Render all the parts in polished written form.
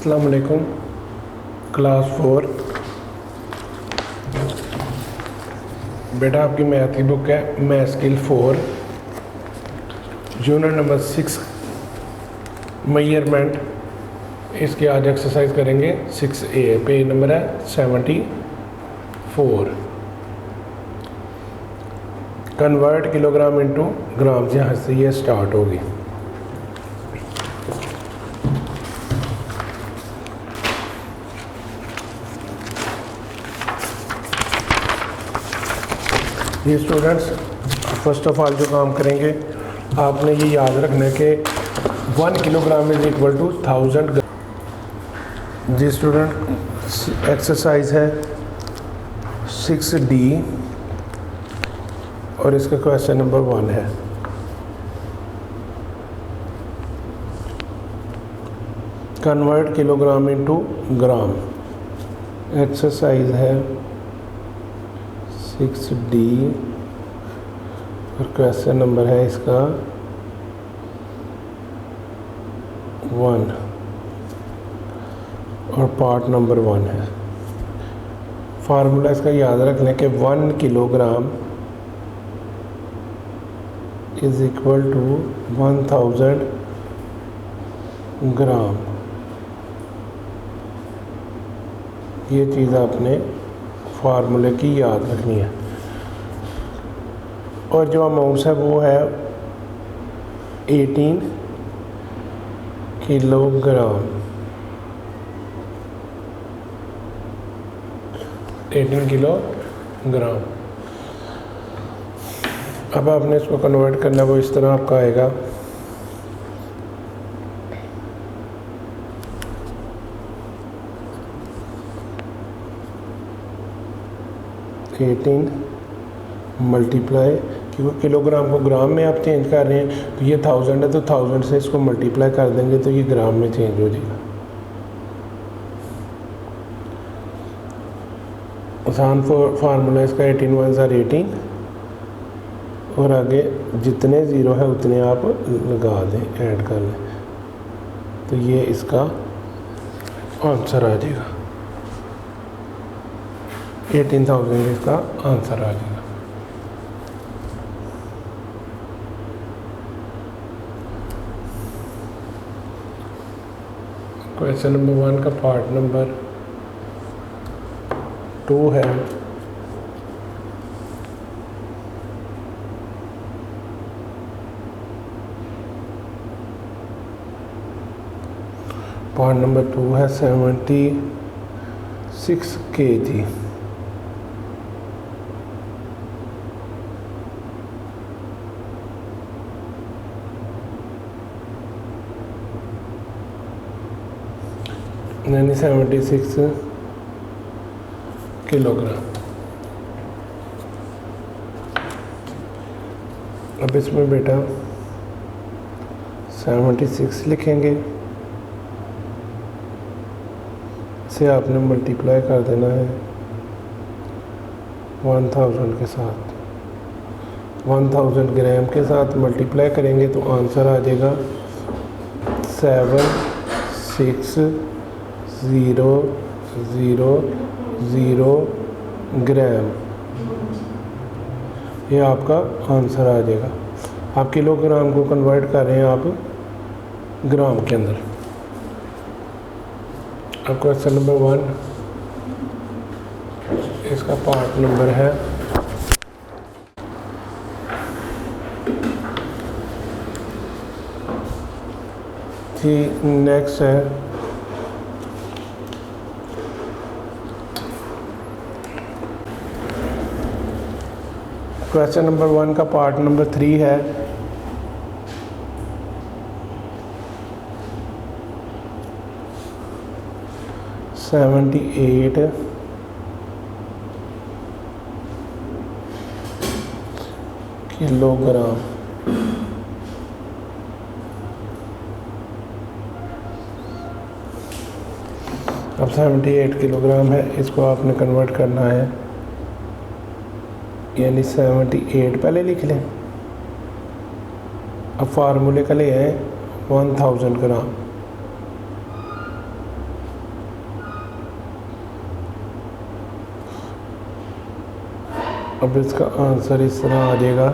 अस्सलाम वालेकुम। क्लास 4 बेटा आपकी मैथ की बुक है math skill 4 unit number 6 measurement. इसके आज एक्सरसाइज करेंगे 6A, पेज नंबर है 74। कन्वर्ट किलोग्राम इनटू ग्राम, यहाँ से ये स्टार्ट होगी। ये स्टूडेंट्स फर्स्ट ऑफ ऑल जो काम करेंगे आपने ये याद रखना है कि 1 kilogram is equal to 1000 gram. जी स्टूडेंट एक्सरसाइज है 6D और इसका क्वेश्चन नंबर 1 है। Convert kilogram into gram. Exercise है 6D और क्वेश्चन नंबर है इसका 1 और पार्ट नंबर 1 है। फार्मूला इसका याद रख लें कि 1 किलोग्राम इज इक्वल टू 1000 ग्राम। ये चीज़ आपने फार्मूले की याद रखनी है। और जो अमाउंट्स है वो है 18 किलोग्राम। 18 किलोग्राम। अब आपने इसको कन्वर्ट करना है, वो इस तरह आपका आएगा 18 मल्टीप्लाई, क्योंकि किलोग्राम को ग्राम में आप चेंज कर रहे हैं तो ये 1000 है तो 1000 से इसको मल्टीप्लाई कर देंगे तो ये ग्राम में चेंज हो जाएगा। आसान फार्मूला इसका 18 1 ज़ार 18 और आगे जितने ज़ीरो है उतने आप लगा दें, ऐड कर लें तो ये इसका आंसर आ जाएगा। 18,000 इसका आंसर आ जाएगा। क्वेश्चन नंबर 1 का पार्ट नंबर 2 है। पार्ट नंबर 2 है 76 kg। यानी 76 किलोग्राम। अब इसमें बेटा 76 लिखेंगे, इसे आपने मल्टीप्लाई कर देना है 1000 के साथ। 1000 ग्राम के साथ मल्टीप्लाई करेंगे तो आंसर आ जाएगा 76,000 ग्राम। ये आपका आंसर आ जाएगा। आप किलोग्राम को कन्वर्ट कर रहे हैं आप ग्राम के अंदर। अब क्वेश्चन नंबर 1 इसका पार्ट नंबर है जी। नेक्स्ट है क्वेश्चन नंबर 1 का पार्ट नंबर 3 है। $78 किलोग्राम। अब 78 किलोग्राम है, इसको आपने कन्वर्ट करना है, यानी 78 पहले लिख लें। अब फार्मूले का ले आए 1000 ग्राम। अब इसका आंसर इस तरह आ जाएगा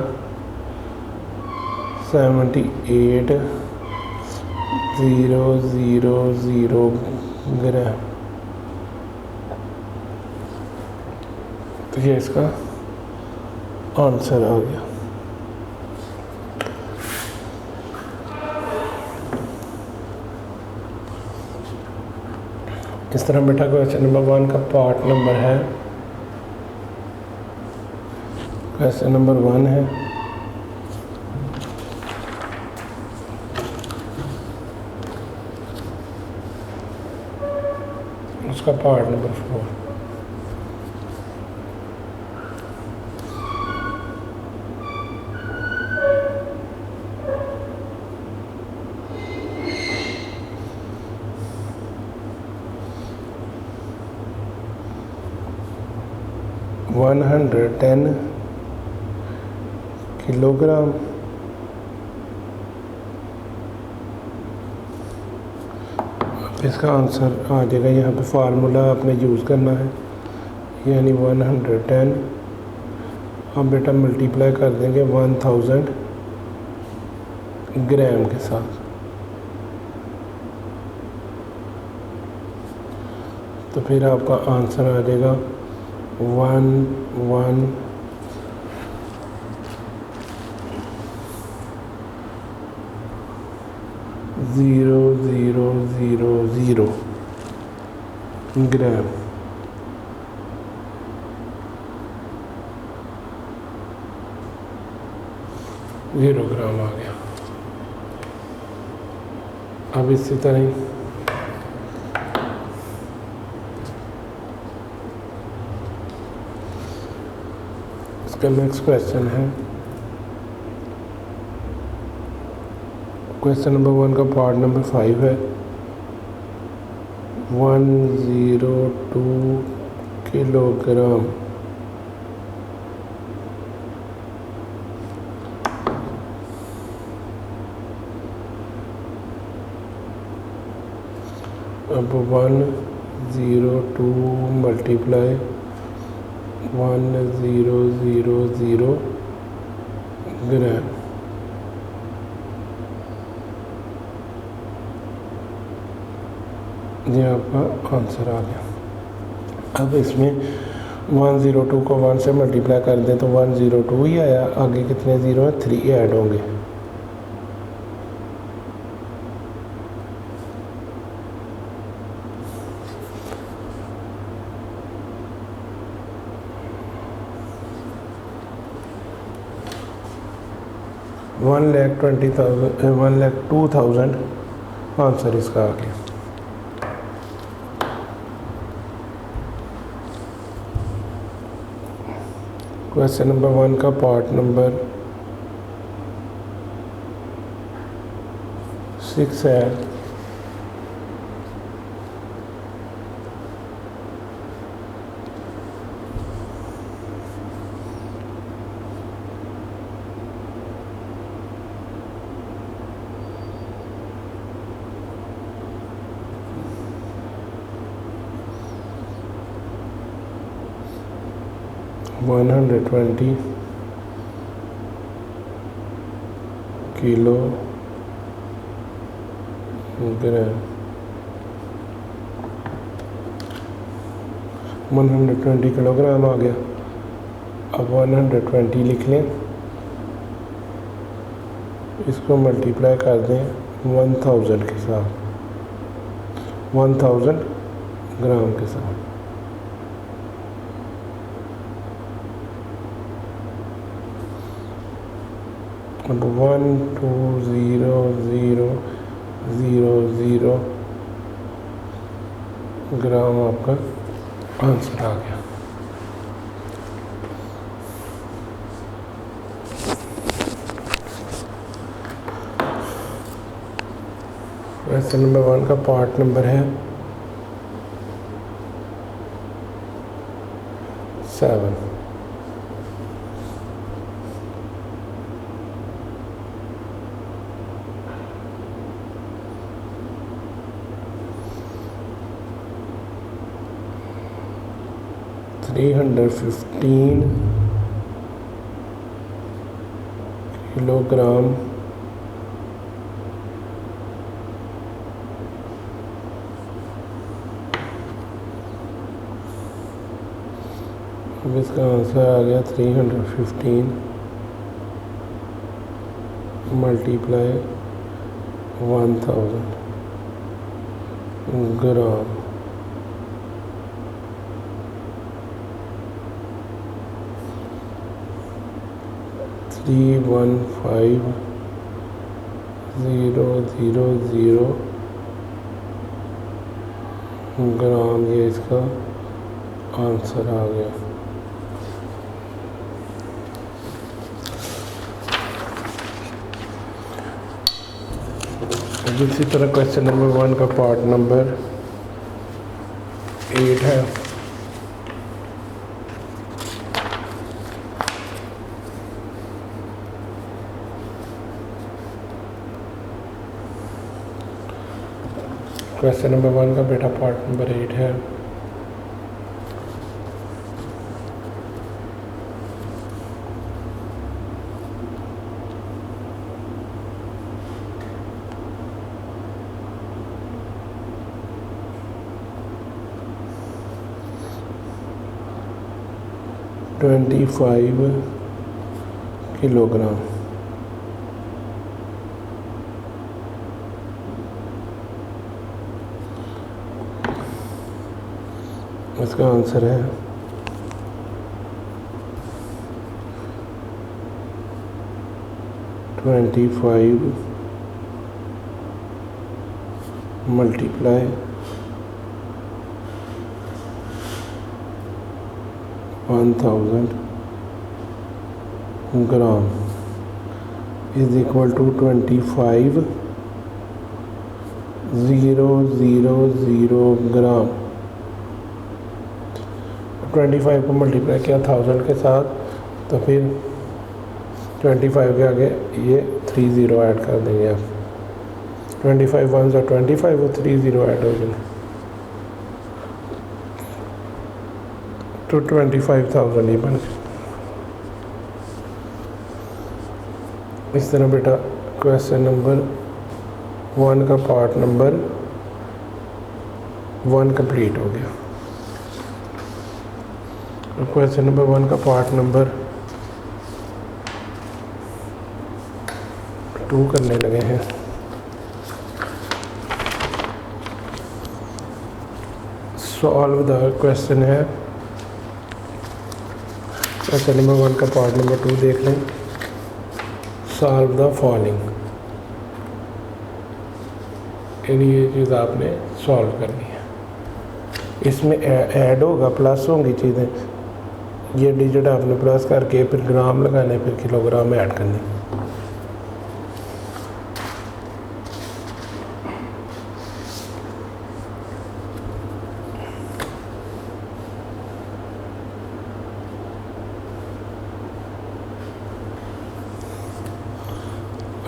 78,000 ग्राम। तो ये इसका आंसर आ गया। इस तरह बेटा क्वेश्चन नंबर 1 का पार्ट नंबर है, क्वेश्चन नंबर 1 है उसका पार्ट नंबर 4। वन 110 किलोग्राम इसका आंसर आ जाएगा। यहाँ पे फार्मूला आपने यूज़ करना है, यानी 110 हम बेटा मल्टीप्लाई कर देंगे 1000 ग्राम के साथ। तो फिर आपका आंसर आ जाएगा 11,000 ग्राम। ज़ीरो ग्राम आ गया। अब इसी तरह ही इसका नेक्स्ट क्वेश्चन है, क्वेश्चन नंबर 1 का पार्ट नंबर 5 है। 102 किलोग्राम अब 102 मल्टीप्लाई 1000 ग्राम। ये आपका आंसर आ गया। अब इसमें 102 को 1 से मल्टीप्लाई कर दें तो 102 ही आया, आगे कितने ज़ीरो हैं, 3 ऐड होंगे। वन लाख 2,000 आंसर इसका आ गया। क्वेश्चन नंबर 1 का पार्ट नंबर 6 है। वन 120 किलो ग्राम 120 किलोग्राम आ गया। अब 120 लिख लें, इसको मल्टीप्लाई कर दें 1000 के साथ, 1000 ग्राम के साथ। अब 120,000 ग्राम आपका आंसर आ गया। क्वेश्चन नंबर 1 का पार्ट नंबर है 7। $315 किलोग्राम अब इसका आंसर आ गया 315 मल्टीप्लाई 1000 ग्राम। थ्री 15000 ग्राम, ये इसका आंसर आ गया। इसी तरह क्वेश्चन नंबर 1 का पार्ट नंबर 8 है। क्वेश्चन नंबर 1 का बेटा पार्ट नंबर 8 है। Twenty 25 kilogram. इसका आंसर है 25 multiply 1000 gram is equal to 25,000 gram. 25 को मल्टीप्लाई किया 1000 के साथ, तो फिर 25 के आगे ये 30 ऐड कर देंगे आप। 25 1 और 25 और 30 ऐड हो गए तो 25,000 ही बन गए। इस तरह बेटा क्वेश्चन नंबर 1 का पार्ट नंबर 1 कंप्लीट हो गया। क्वेश्चन नंबर 1 का पार्ट नंबर 2 करने लगे हैं। सॉल्व द क्वेश्चन है। क्वेश्चन नंबर 1 का पार्ट नंबर 2 देख लें। सॉल्व द फॉलोइंग, ये चीज़ आपने सॉल्व करनी है। इसमें ऐड होगा, प्लस होंगी चीज़ें। ये डिजिट आपने प्लस करके फिर ग्राम लगाने, फिर किलोग्राम ऐड करने।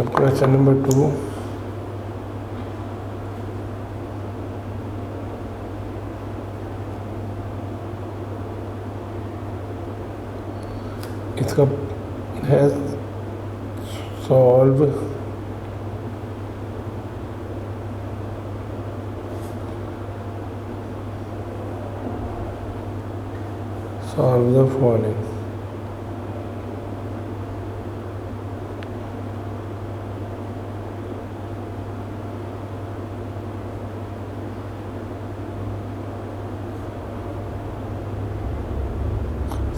अब क्वेश्चन नंबर 2, इसका है solve the following.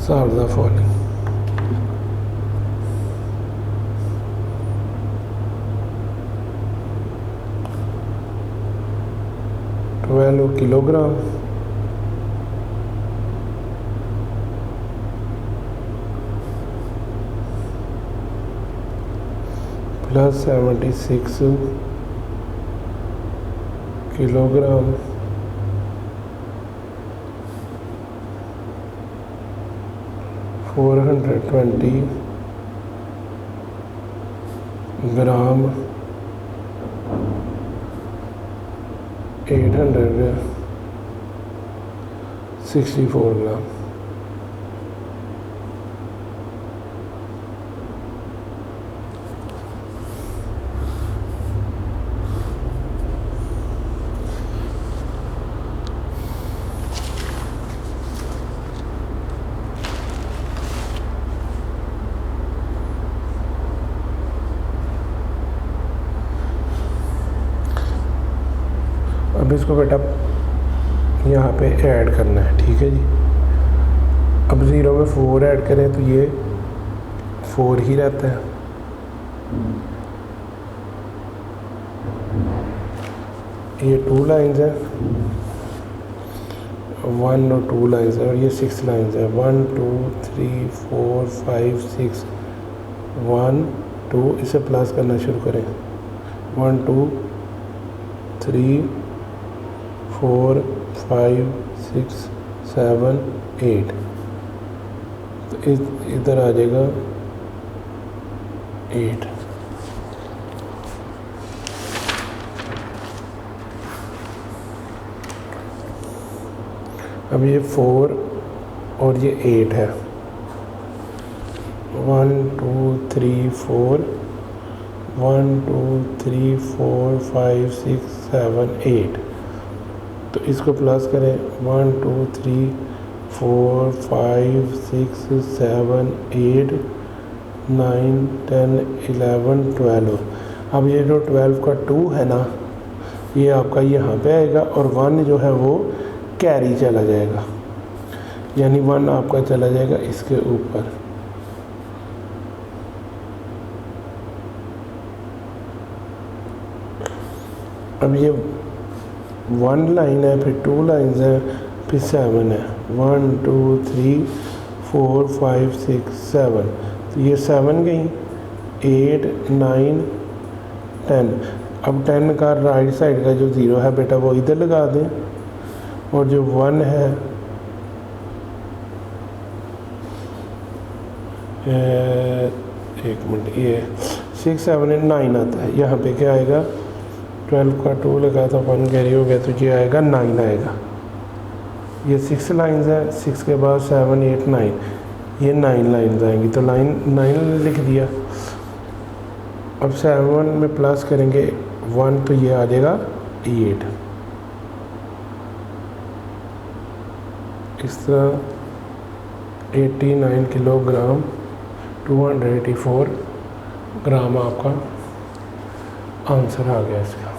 Solve the following. Kilogram plus 76 kilogram $420 ग्राम 864 ग्राम। इसको बेटा यहाँ पे ऐड करना है, ठीक है जी। अब 0 में 4 ऐड करें तो ये 4 ही रहता है। ये 2 लाइंस हैं, 1 और 2 लाइंस हैं, और ये 6 लाइंस हैं। 1 2 3 4 5 6 1 2, इसे प्लस करना शुरू करें। 1 2 3 4 5 6 7 8, तो इधर आ जाएगा 8। अब ये 4 और ये 8 है। 1 2 3 4 1 2 3 4 5 6 7 8, तो इसको प्लस करें। 1 2 3 4 5 6 7 8 9 10 11 12। अब ये जो 12 का 2 है ना, ये आपका यहाँ पे आएगा, और 1 जो है वो कैरी चला जाएगा, यानी 1 आपका चला जाएगा इसके ऊपर। अब ये 1 लाइन है, फिर 2 लाइन्स हैं, फिर 7 है। 1 2 3 4 5 6 7, तो ये 7 गई, 8 9 10। अब 10 का राइट साइड का जो 0 है बेटा वो इधर लगा दें, और जो 1 है एक मिनट, ये 6 7 8 9 आता है। यहाँ पे क्या आएगा, 12 का 2 लगा था, 1 कैरी हो गया, तो ये आएगा 9 आएगा। ये 6 लाइंस है, 6 के बाद 7 8 9, ये 9 लाइंस आएंगी, तो लाइन 9 लिख दिया। अब 7 में प्लस करेंगे 1, तो ये आ जाएगा 8। इस तरह 89 किलोग्राम 284 ग्राम आपका आंसर आ गया इसका।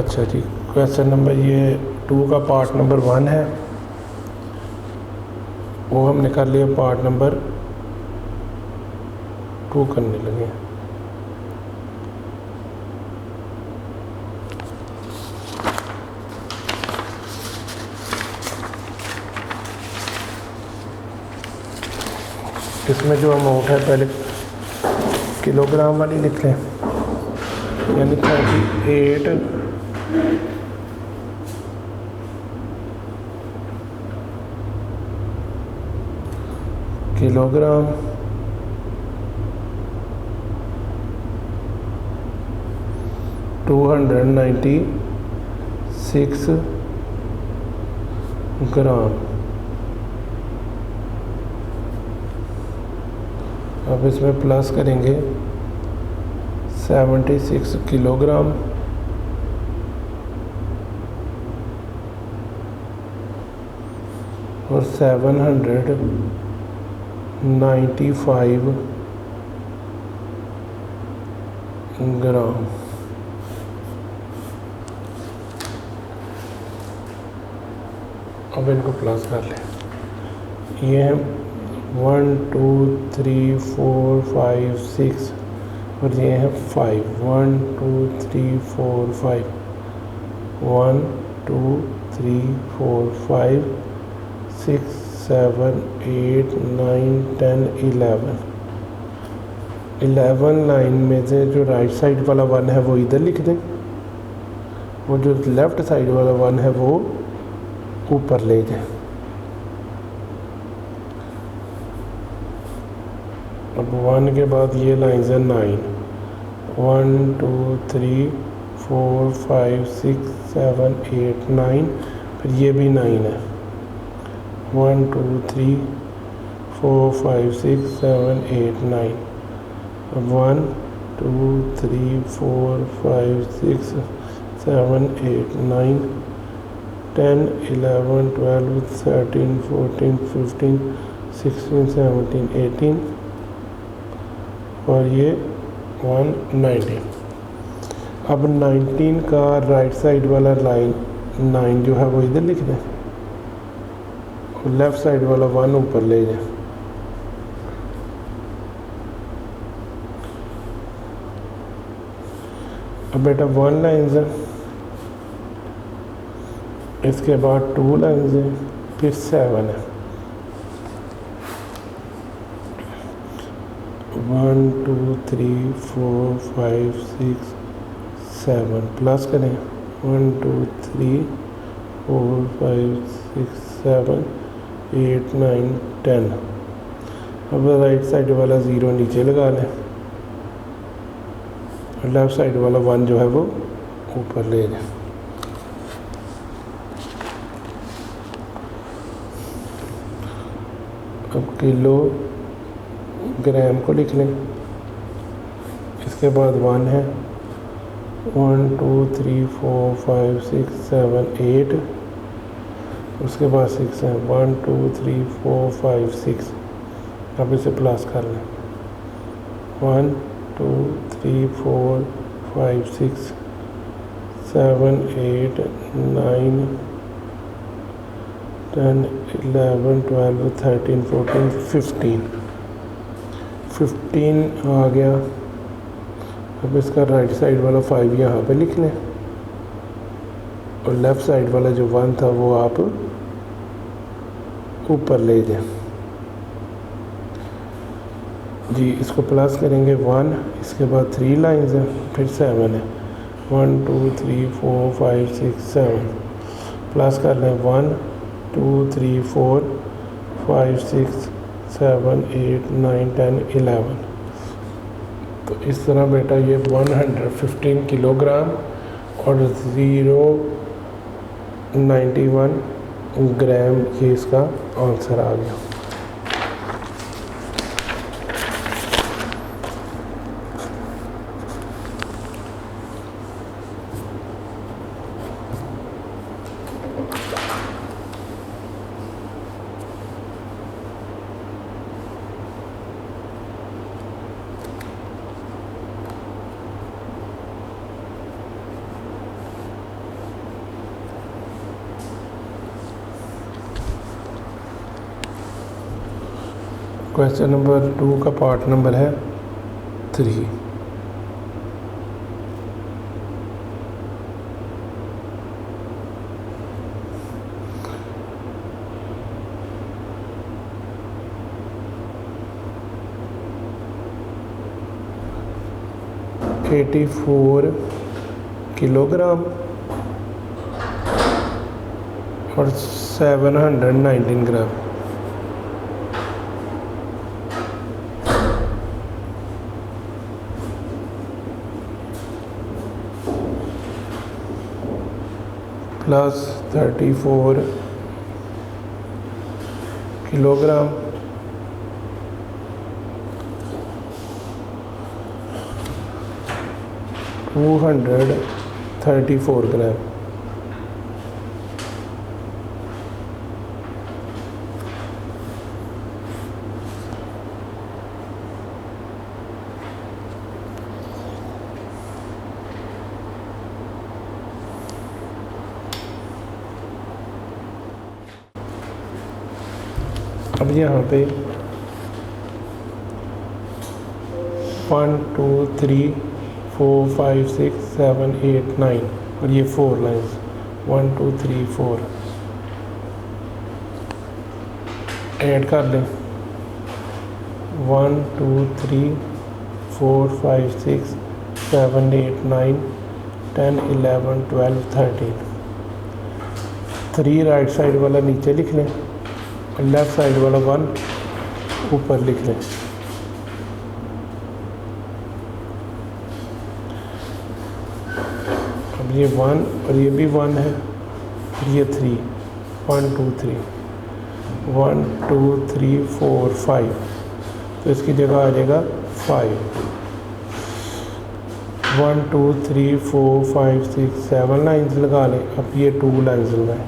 अच्छा जी, क्वेश्चन नंबर ये 2 का पार्ट नंबर 1 है, वो हमने कर लिया। पार्ट नंबर 2 करने लगे। इसमें जो अमाउंट है पहले किलोग्राम वाली लिख लें, यानी 38 किलोग्राम $296 ग्राम। अब इसमें प्लस करेंगे 76 किलोग्राम और 795 ग्राम। अब इनको प्लस कर लें। ये है 1 2 3 4 5 6 और ये है 5। 1 2 3 4 5 1 2 3 4 5 6 7 8 9 10 11 लाइन में से जो राइट साइड वाला 1 है वो इधर लिख दें, वो जो लेफ़्ट साइड वाला 1 है वो ऊपर ले जाए। अब 1 के बाद ये लाइन है 9, 1 2 3 4 5 6 7 8 9, फिर ये भी 9 है। 1 2 3 4 5 6 7 8 9, 1 2 3 4 5 6 7 8 9 10 11 12 13 14 15 16 17 18 और ये 119। अब 19 का राइट साइड वाला लाइन 9 जो है वो इधर लिख दें और लेफ़्ट साइड वाला 1 ऊपर ले जाए। अब बेटा 1 लाइन्स है, इसके बाद 2 लाइन्स है, फिर 7 है। 1 2 3 4 5 6 7 प्लस करें 1 2 3 4 5 6 7 8 9 10। अब राइट साइड वाला 0 नीचे लगा लें और लेफ़्ट साइड वाला 1 जो है वो ऊपर ले जाए। अब किलो ग्राम को लिख लें, इसके बाद 1 है, 1 2 3 4 5 6 7 8, उसके बाद 6 है, 1 2 3 4 5 6। अब इसे प्लस कर लें 1 2 3 4 5 6 7 8 9 10 11 12 13 14 15 आ गया। अब इसका राइट साइड वाला 5 यहाँ पे लिख लें और लेफ़्ट साइड वाला जो 1 था वो आप ऊपर ले जाएं जी। इसको प्लस करेंगे 1, इसके बाद 3 लाइन्स हैं, फिर 7 है, 1 2 3 4 5 6 7 प्लस कर लें 1 2 3 4 5 6 7 8 9 10 11। तो इस तरह बेटा ये 115 किलोग्राम और 091 ग्राम ये इसका आंसर आ गया। क्वेश्चन नंबर 2 का पार्ट नंबर है 3। $84 किलोग्राम और 719 ग्राम। प्लस 34 किलोग्राम $234 ग्राम। अब यहाँ पे 1 2 3 4 5 6 7 8 9 और ये 4 लाइन्स 1 2 3 4 ऐड कर लें 1 2 3 4 5 6 7 8 9 10 11 12 13। 3 राइट साइड वाला नीचे लिख लें, लेफ़्ट साइड वाला 1 ऊपर लिख लें। ये 1 और ये भी 1 है, फिर ये 3, 1 2 3, 1 2 3 4 5, तो इसकी जगह आ जाएगा 5। 1 2 3 4 5 6 7 लाइन्स लगा लें। अब ये 2 लाइन्स लगाएं,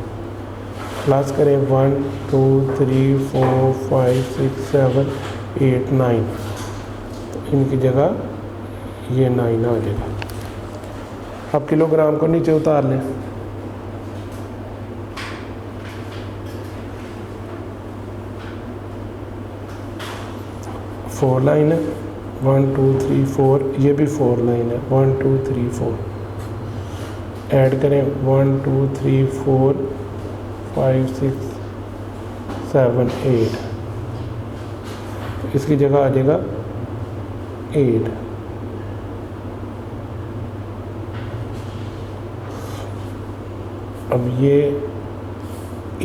प्लस करें 1 2 3 4 5 6 7 8 9, तो इनकी जगह ये 9 आ जाएगा। अब किलोग्राम को नीचे उतार लें। फोर लाइन है, 1 2 3 4, ये भी 4 लाइन है, 1 2 3 4, ऐड करें 1 2 3 4 5 6 7 8, इसकी जगह आ जाएगा 8। अब ये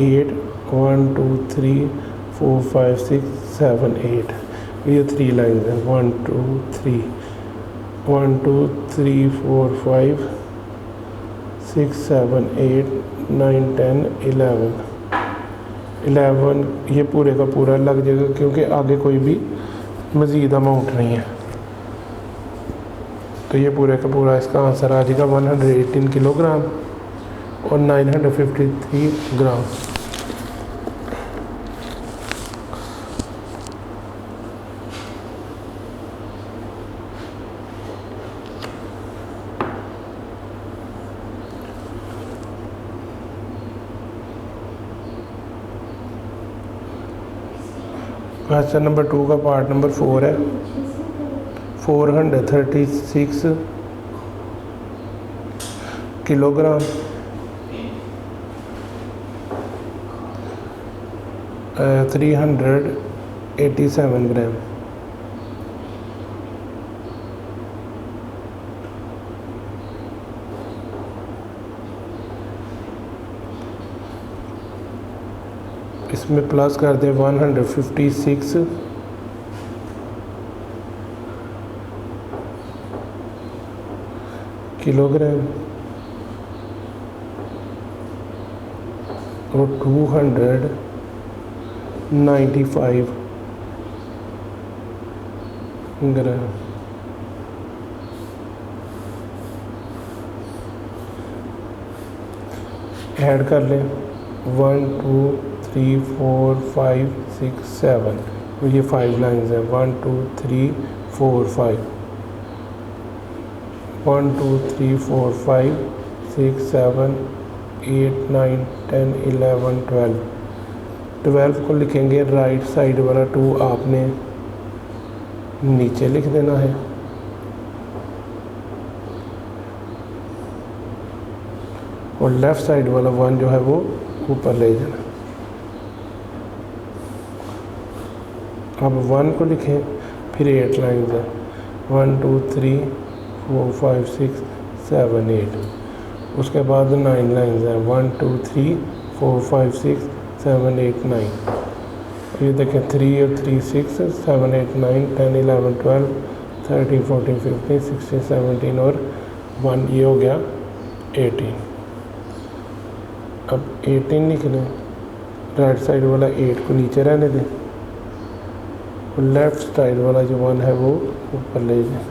8 1 2 3 4 5 6 7 8, ये 3 लाइन है, 1 2 3 1 2 3 4 5 6 7 8 9 10 11, ये पूरे का पूरा लग जाएगा क्योंकि आगे कोई भी मज़ीद अमाउंट नहीं है। तो ये पूरे का पूरा इसका आंसर आ जाएगा 118 किलोग्राम और 953 ग्राम। क्वेश्चन नंबर 2 का पार्ट नंबर 4 है। 436 किलोग्राम 387 ग्राम। इसमें प्लस कर दें 156 किलोग्राम और 295 ग्राम। ऐड कर लें 1 2 3 4 5 6 7, और ये 5 लाइन्स हैं, 1 2 3 4 5, 1 2 3 4 5 6 7 8 9 10 11 12। 12 को लिखेंगे, राइट साइड वाला 2 आपने नीचे लिख देना है और लेफ़्ट साइड वाला 1 जो है वो ऊपर ले जाना। अब 1 को लिखें, फिर 8 लाइन्स है, 1 2 3 4 5 6 7 8, उसके बाद 9 लाइन्स हैं, 1 2 3 4 5 6 7 8 9। ये देखें 3 और 3 6 7 8 9 10 11 12 13 14 15 16 17 और 1, ये हो गया 18। अब 18 लिख लें, राइट साइड वाला 8 को नीचे रहने दें और लेफ़्ट साइड वाला जो 1 है वो ऊपर ले जाए।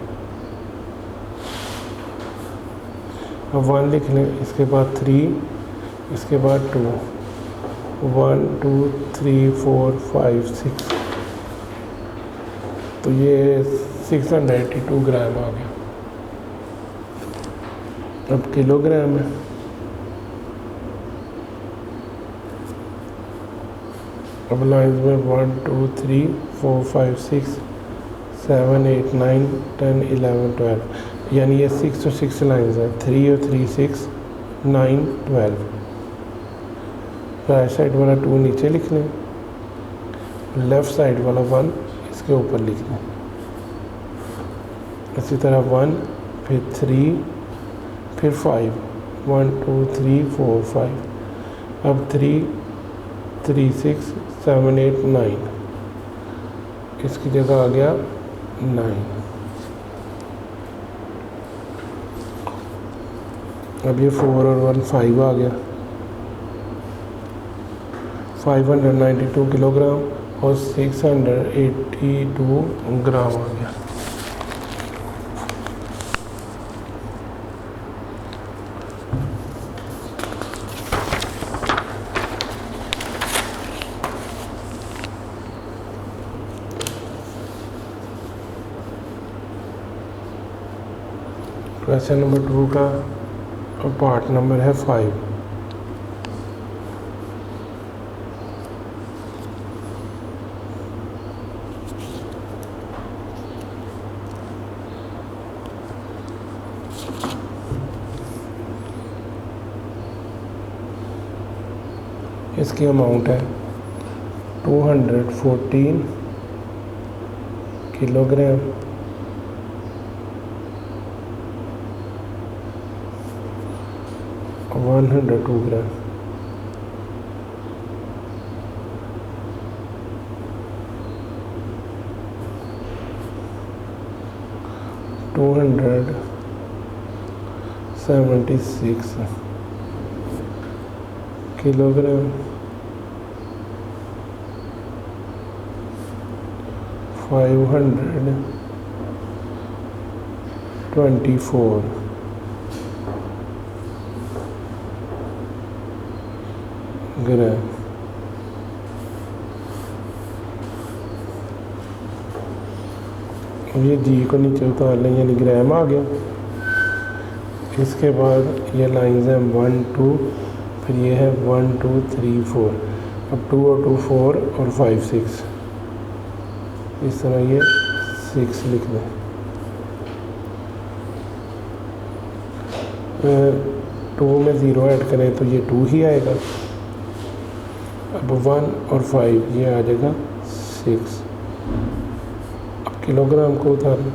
अब 1 लिख लें, इसके बाद 3, इसके बाद 2, 1 2 3 4 5 6, तो ये 682 ग्राम आ गया। अब किलोग्राम है, अब लाइन्स में 1 2 3 4 5 6 7 8 9 10 11 12, यानी ये 6 और 6 लाइन्स हैं, 3 और 3 6 9 12। राइट साइड वाला 2 नीचे लिख लें, लेफ़्ट साइड वाला 1 इसके ऊपर लिख लें। इसी तरह 1, फिर 3, फिर 5, 1 2 3 4 5, अब 3 3 6 7 8 9, इसकी जगह आ गया 9। अब ये 4 और 1 5 आ गया, 592 किलोग्राम और 682 ग्राम आ गया। क्वेश्चन नंबर 2 का पार्ट नंबर है 5। इसकी अमाउंट है 214 किलोग्राम, 102 ग्राम। टू 276 किलोग्राम, 524 ग्राम। अब ये जी को नीचे उतार लें, यानी ग्राम आ गया। इसके बाद ये लाइंस हैं 1 2, फिर ये है 1 2 3 4। अब 2 और 2 4 और 5 6, इस तरह ये 6 लिख दें। 2 में 0 ऐड करें तो ये 2 ही आएगा। अब 1 और 5 ये आ जाएगा 6। अब किलोग्राम को उतारें,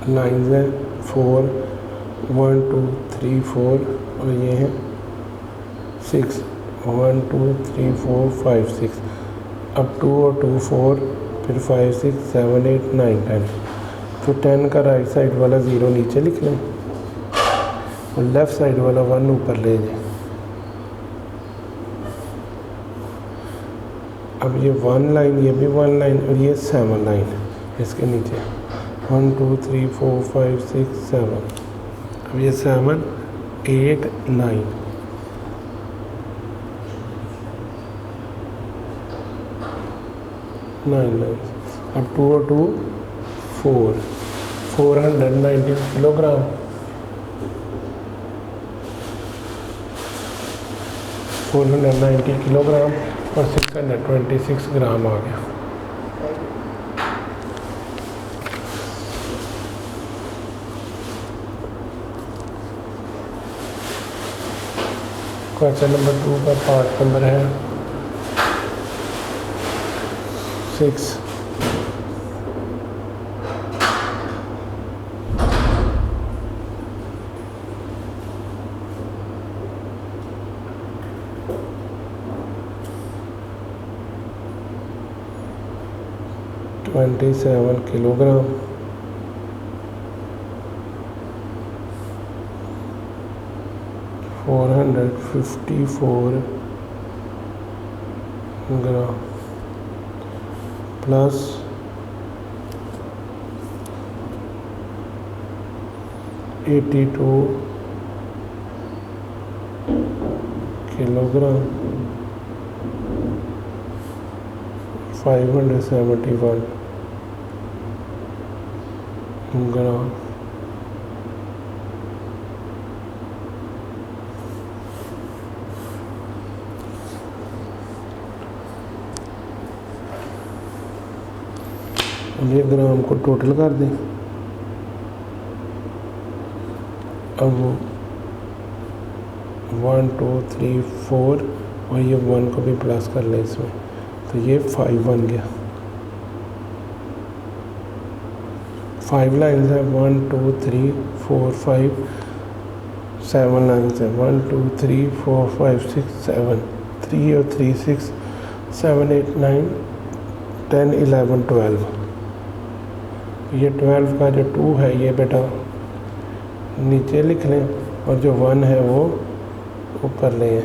लाइन्स हैं 4 1 2 3 4 और ये है 6 1 2 3 4 5 6। अब 2 और 2 4, फिर 5 6 7 8 9 10। तो 10 का राइट साइड वाला 0 नीचे लिख लें और लेफ़्ट साइड वाला 1 ऊपर ले जाए। अब ये 1 लाइन, ये भी 1 लाइन और ये 7 लाइन इसके नीचे 1 2 3 4 5 6 7। अब ये 7 8 9 9 लाइन। अब 2 और 2 4, 490 किलोग्राम, 490 किलोग्राम और 626 ग्राम आ गया। क्वेश्चन नंबर 2 का पार्ट नंबर है 6। $27 किलोग्राम, 454 ग्राम प्लस 82 किलोग्राम, 571 ग्राम। ये ग्राम को टोटल कर दें। अब 1 2 3 4 और ये 1 को भी प्लस कर लें इसमें, तो ये 5 बन गया। 5 लाइन्स है 1 2 3 4 5 7 लाइन्स है 1 2 3 4 5 6 7, 3 और 3 6 7 8 9 10 11 12। ये 12 का जो 2 है ये बेटा नीचे लिख लें और जो 1 है वो ऊपर लें।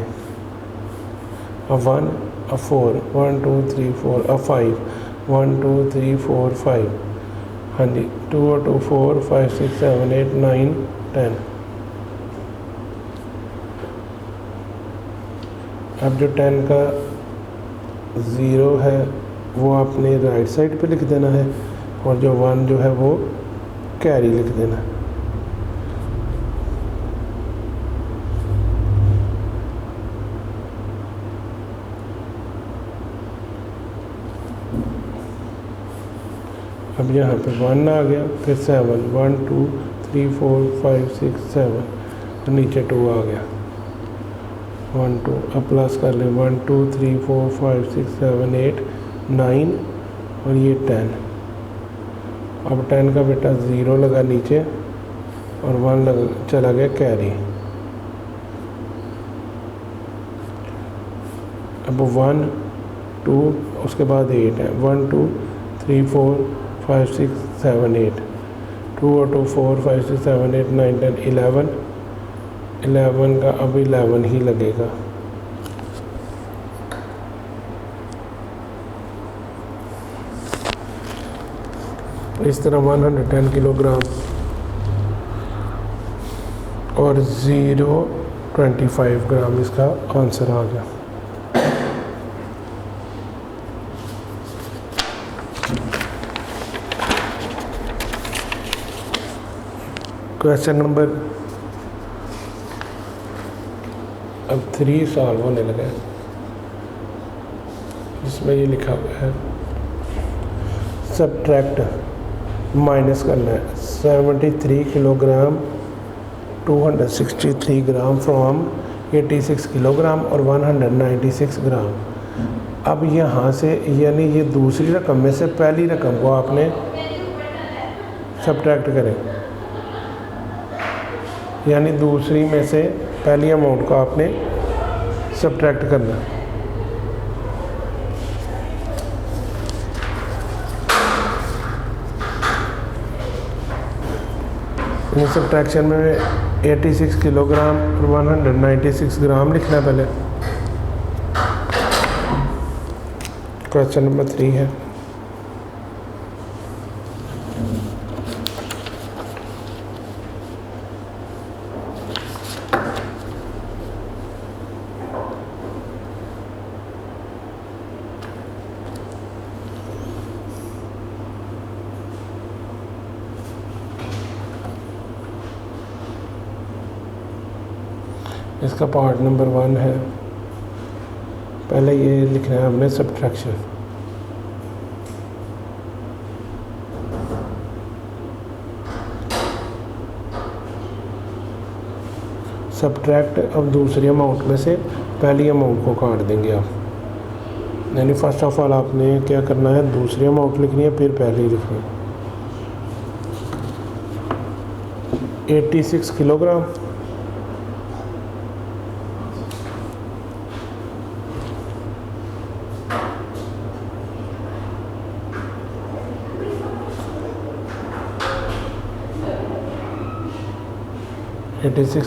अब 1, अब 4, 1 2 3 4, अब 5, 1 2 3 4 5, हाँ जी 2 और 2 4 5 6 7 8 9 10। अब जो 10 का 0 है वो आपने राइट साइड पे लिख देना है और जो 1 जो है वो कैरी लिख देना है। अब यहाँ पे 1 आ गया, फिर 7, 1 2 3 4 5 6 7 और नीचे 2 आ गया 1 2। अब प्लस कर लें 1 2 3 4 5 6 7 8 9 और ये 10। अब 10 का बेटा 0 लगा नीचे और 1 लगा, चला गया कैरी। अब 1 2 उसके बाद 8 है, 1 2 3 4 5 6 7 8, 2 और 2 4 5 6 7 8 9 10 11। 11 का अब 11 ही लगेगा। इस तरह 110 किलोग्राम और 0.25 ग्राम इसका आंसर आ गया। क्वेश्चन नंबर अब 3 सॉल्व होने लगे, जिसमें ये लिखा हुआ है सब्ट्रैक्ट माइनस करना है 73 किलोग्राम 263 ग्राम फ्रॉम 86 किलोग्राम और 196 ग्राम। अब यहाँ से यानी ये दूसरी रकम में से पहली रकम को आपने सब्ट्रैक्ट करें, यानी दूसरी में से पहली अमाउंट को आपने सब्ट्रैक्ट करना। सब्ट्रैक्शन में 86 किलोग्राम और 196 ग्राम लिखना है पहले। क्वेश्चन नंबर 3 है। इसका पार्ट नंबर 1 है। पहले ये लिखना है हमने सब्ट्रैक्शन। सब्ट्रैक्ट अब दूसरी अमाउंट में से पहली अमाउंट को काट देंगे आप, यानी फर्स्ट ऑफ ऑल आपने क्या करना है, दूसरी अमाउंट लिखनी है फिर पहली लिखनी है। 86 किलोग्राम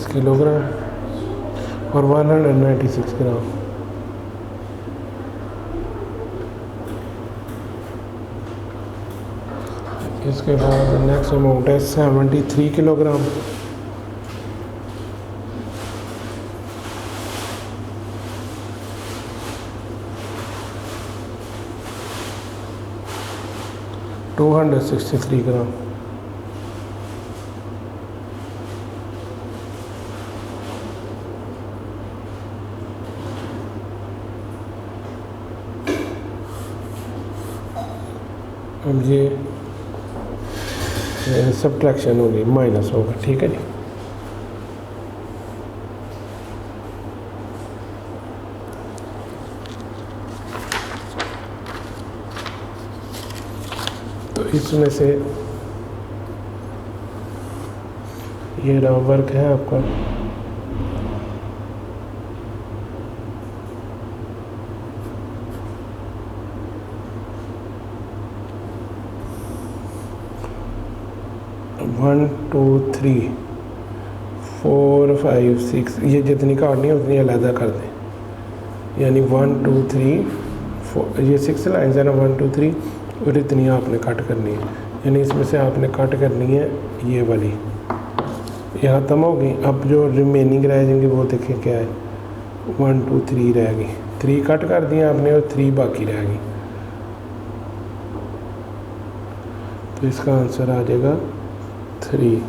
किलोग्राम और 196 ग्राम। इसके बाद नेक्स्ट अमाउंट है 73 किलोग्राम। टू 263 ग्राम। अब ये सब्ट्रैक्शन होगी, माइनस होगा, ठीक है जी। तो इसमें से ये रहा वर्क है आपका। 1 2 3 4 5 6, ये जितनी काटनी है उतनी अलहदा कर दें। यानी 1 2 3 4, ये 6 लाइन्स है ना, 1 2 3, और इतनी आपने कट करनी है। यानी इसमें से आपने कट करनी है ये वाली, ये ख़त्म होगी। अब जो रिमेनिंग रह जाएंगी वो देखें क्या है, 1 2 3 रह गई, 3 कट कर दिया आपने और 3 बाकी रह गई। तो इसका आंसर आ जाएगा 3।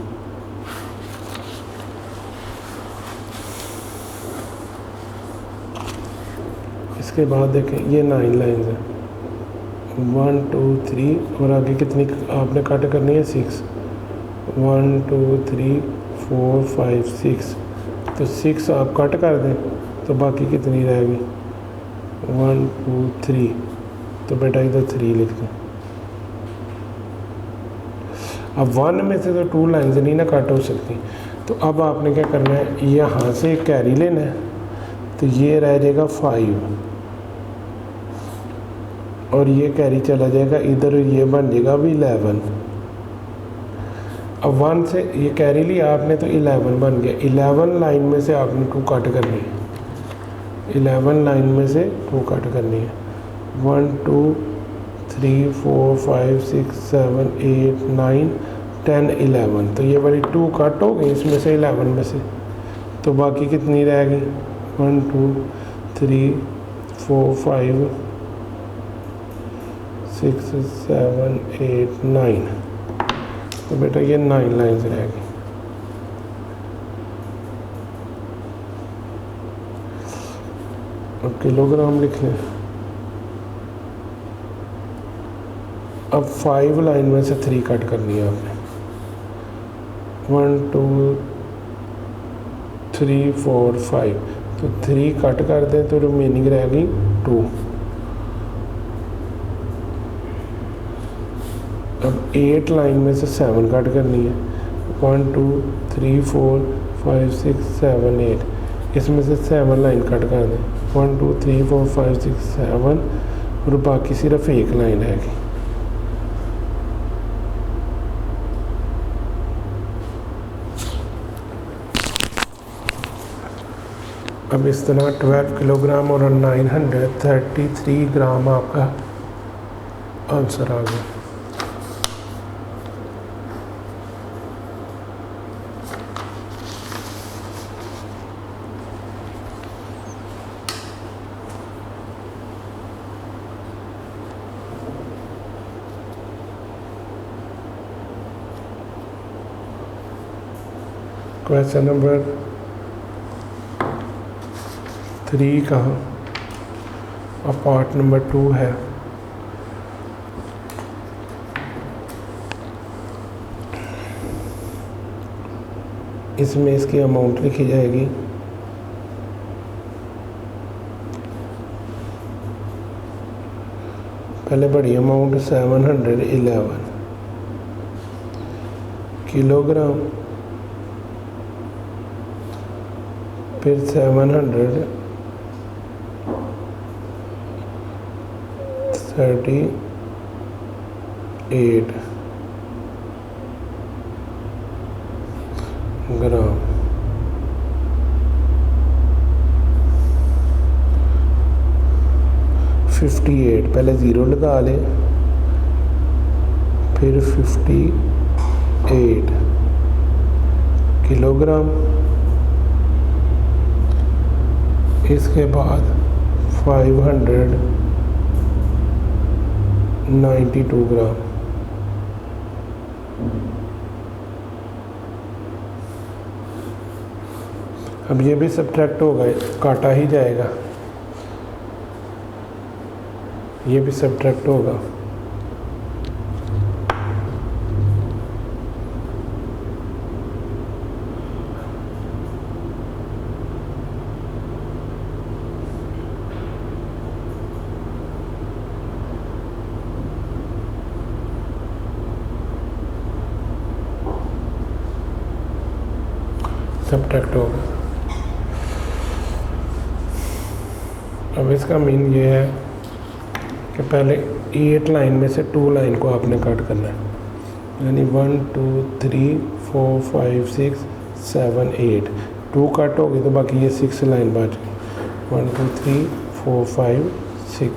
इसके बाद देखें ये 9 लाइन्स हैं, 1 2 3, और आगे कितनी आपने कट करनी है, 6, 1 2 3 4 5 6। तो 6 आप कट कर दें तो बाकी कितनी रहेगी, 1 2 3, तो बेटा इधर 3 लिख दें। अब 1 में से तो 2 लाइन्स नहीं ना कट हो सकती, तो अब आपने क्या करना है, यहाँ से कैरी लेना है, तो ये रह जाएगा 5, और ये कैरी चला जाएगा इधर, ये बन जाएगा अभी 11। अब 1 से ये कैरी लिया आपने तो 11 बन गया। 11 लाइन में से आपने 2 कट करनी है, 11 लाइन में से 2 कट करनी है, 1 2 3 4 5 6 7 8 9 10 11। तो ये वाली 2 कट हो गई इसमें से, 11 में से, तो बाकी कितनी रहेगी, 1 2 3 4 5 6 7 8 9। तो बेटा ये 9 लाइन्स रहेगी। अब किलोग्राम लिख लें। अब 5 लाइन में से 3 कट करनी है आपने, 1 2 3 4 5, तो 3 कट कर दें तो रिमेनिंग रहेगी 2। अब 8 लाइन में से 7 कट करनी है, 1 2 3 4 5 6 7 8, इसमें से 7 लाइन कट कर दें, 1 2 3 4 5 6 7, और बाकी सिर्फ 1 लाइन रहेगी। अब इस तरह 12 किलोग्राम और 933 ग्राम आपका आंसर आ गया। क्वेश्चन नंबर 3 का और पार्ट नंबर 2 है। इसमें इसकी अमाउंट लिखी जाएगी, पहले बड़ी अमाउंट 711 किलोग्राम, फिर 738 ग्राम, $58, पहले 0 लगा लें, फिर 58 किलोग्राम, इसके बाद 592 ग्राम। अब ये भी सब्ट्रैक्ट होगा, काटा ही जाएगा, ये भी सब्ट्रैक्ट होगा। सब्ट्रैक्ट होगा। अब इसका मीन ये है कि पहले 8 लाइन में से 2 लाइन को आपने कट करना है, यानी 1 2 3 4 5 6 7 8 2 कट हो गए तो बाकी ये 6 लाइन बच गई 1 2 3 4 5 6।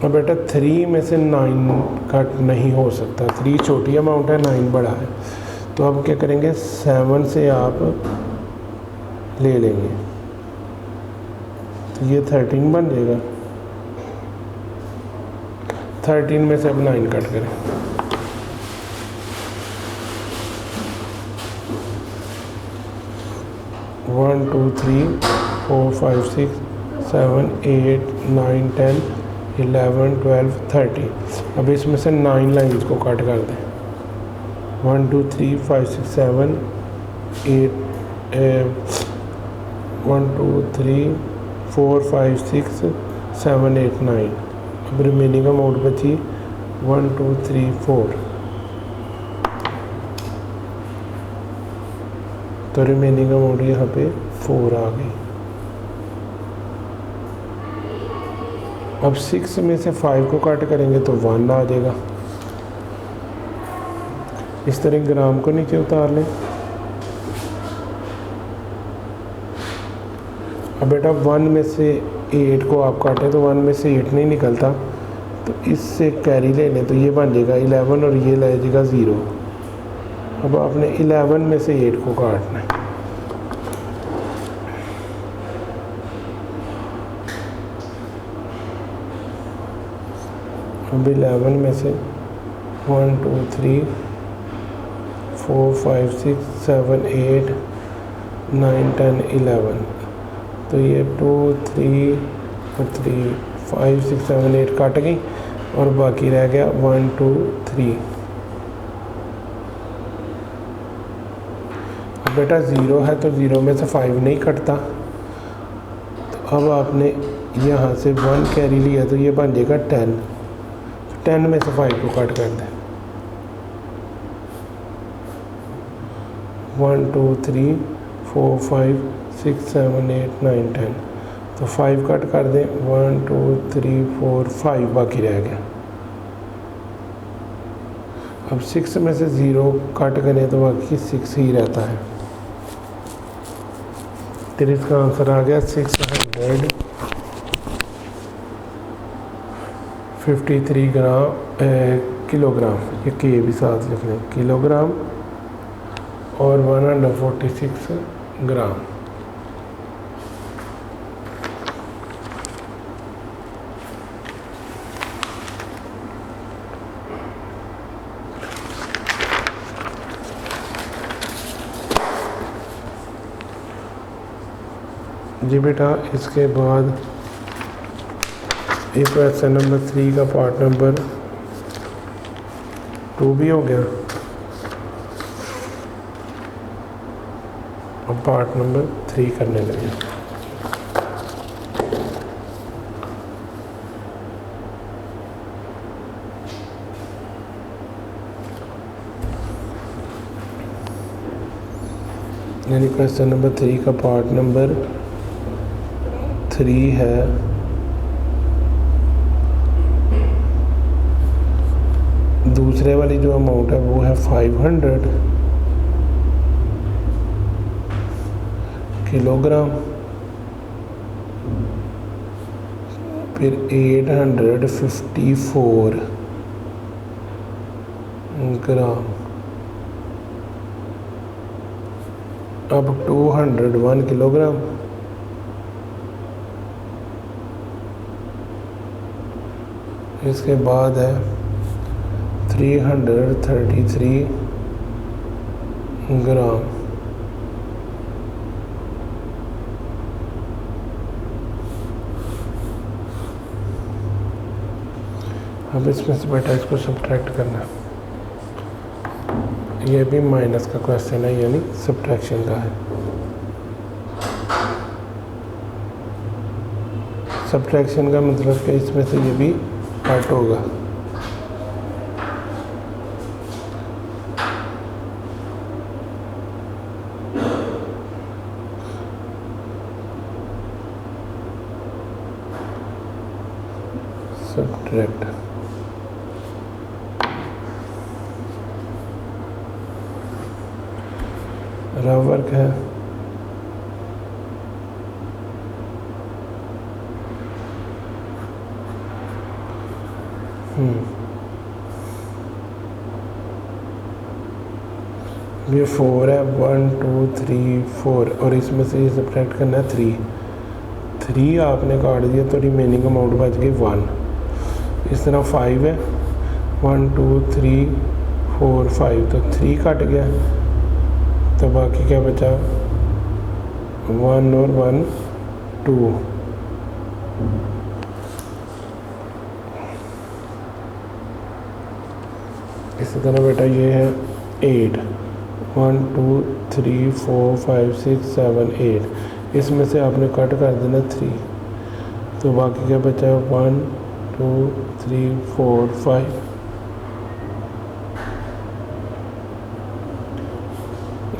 अब बेटा 3 में से 9 कट नहीं हो सकता, 3 छोटी अमाउंट है, 9 बड़ा है। तो अब क्या करेंगे, 7 से आप ले लेंगे तो ये 13 बन जाएगा। 13 में से अब 9 कट करें, वन टू थ्री 4 5 6 7 8 9 10 11 12 13। अब इसमें से 9 लाइन्स को कट कर दें, 1 2 3 5 6 7 8 1 2 3 4 5 6 7 8 9। अब रिमेनिंग अमाउंट बची 1 2 3 4। तो रिमेनिंग अमाउंट यहाँ पे 4 आ गई। अब 6 में से 5 को कट करेंगे तो 1 आ जाएगा। इस तरह ग्राम को नीचे उतार लें। अब बेटा 1 में से 8 को आप काटें तो 1 में से 8 नहीं निकलता, तो इससे कैरी ले लें तो ये बन जाएगा 11 और ये ले जाएगा 0। अब आपने 11 में से 8 को काटना है। अब 11 में से 1 2 3 4 5 6 7 8 9 10 11। तो ये 2 3 3 5 6 7 8 काट गई और बाकी रह गया 1 2 3। अब बेटा 0 है तो 0 में से 5 नहीं कटता, तो अब आपने यहाँ से 1 कैरी लिया तो ये बन जाएगा 10। 10 में से 5 को कट कर दें, 1 2 3 4 5 6 7 8 9 10। तो 5 कट कर दें, 1 2 3 4 5 बाकी रह गया। अब 6 में से 0 कट करें तो बाकी 6 ही रहता है। फिर इसका आंसर आ गया 653 किलोग्राम। ये के भी साथ लिख लें, किलोग्राम और 146 ग्राम। जी बेटा, इसके बाद ये क्वेश्चन नंबर 3 का पार्ट नंबर 2 भी हो गया। अब पार्ट नंबर 3 करने लगे। यानी क्वेश्चन नंबर 3 का पार्ट नंबर 3 है दूसरे वाली जो अमाउंट है वो है 500 किलोग्राम, फिर 854 ग्राम। अब 201 किलोग्राम, इसके बाद है 333 ग्राम। अब इसमें से बेटा इसको सब्ट्रैक्ट करना। ये भी माइनस का क्वेश्चन है, यानी सब्ट्रैक्शन का है। सब्ट्रैक्शन का मतलब कि इसमें से ये भी कट होगा। सब्ट्रैक्ट। रफ वर्क है। ये 4 है, 1 2 3 4 और इसमें से ये सब्ट्रैक्ट करना है 3 आपने काट दिया तो रिमेनिंग अमाउंट बच गई 1। इस तरह 5 है, 1 2 3 4 5 तो 3 कट गया तो बाकी क्या बचा 1 और 1 2। इसी तरह बेटा ये है 8, 1 2 3 4 5 6 7 8। इसमें से आपने कट कर देना 3 तो बाकी क्या बचा 1 2 3 4 5।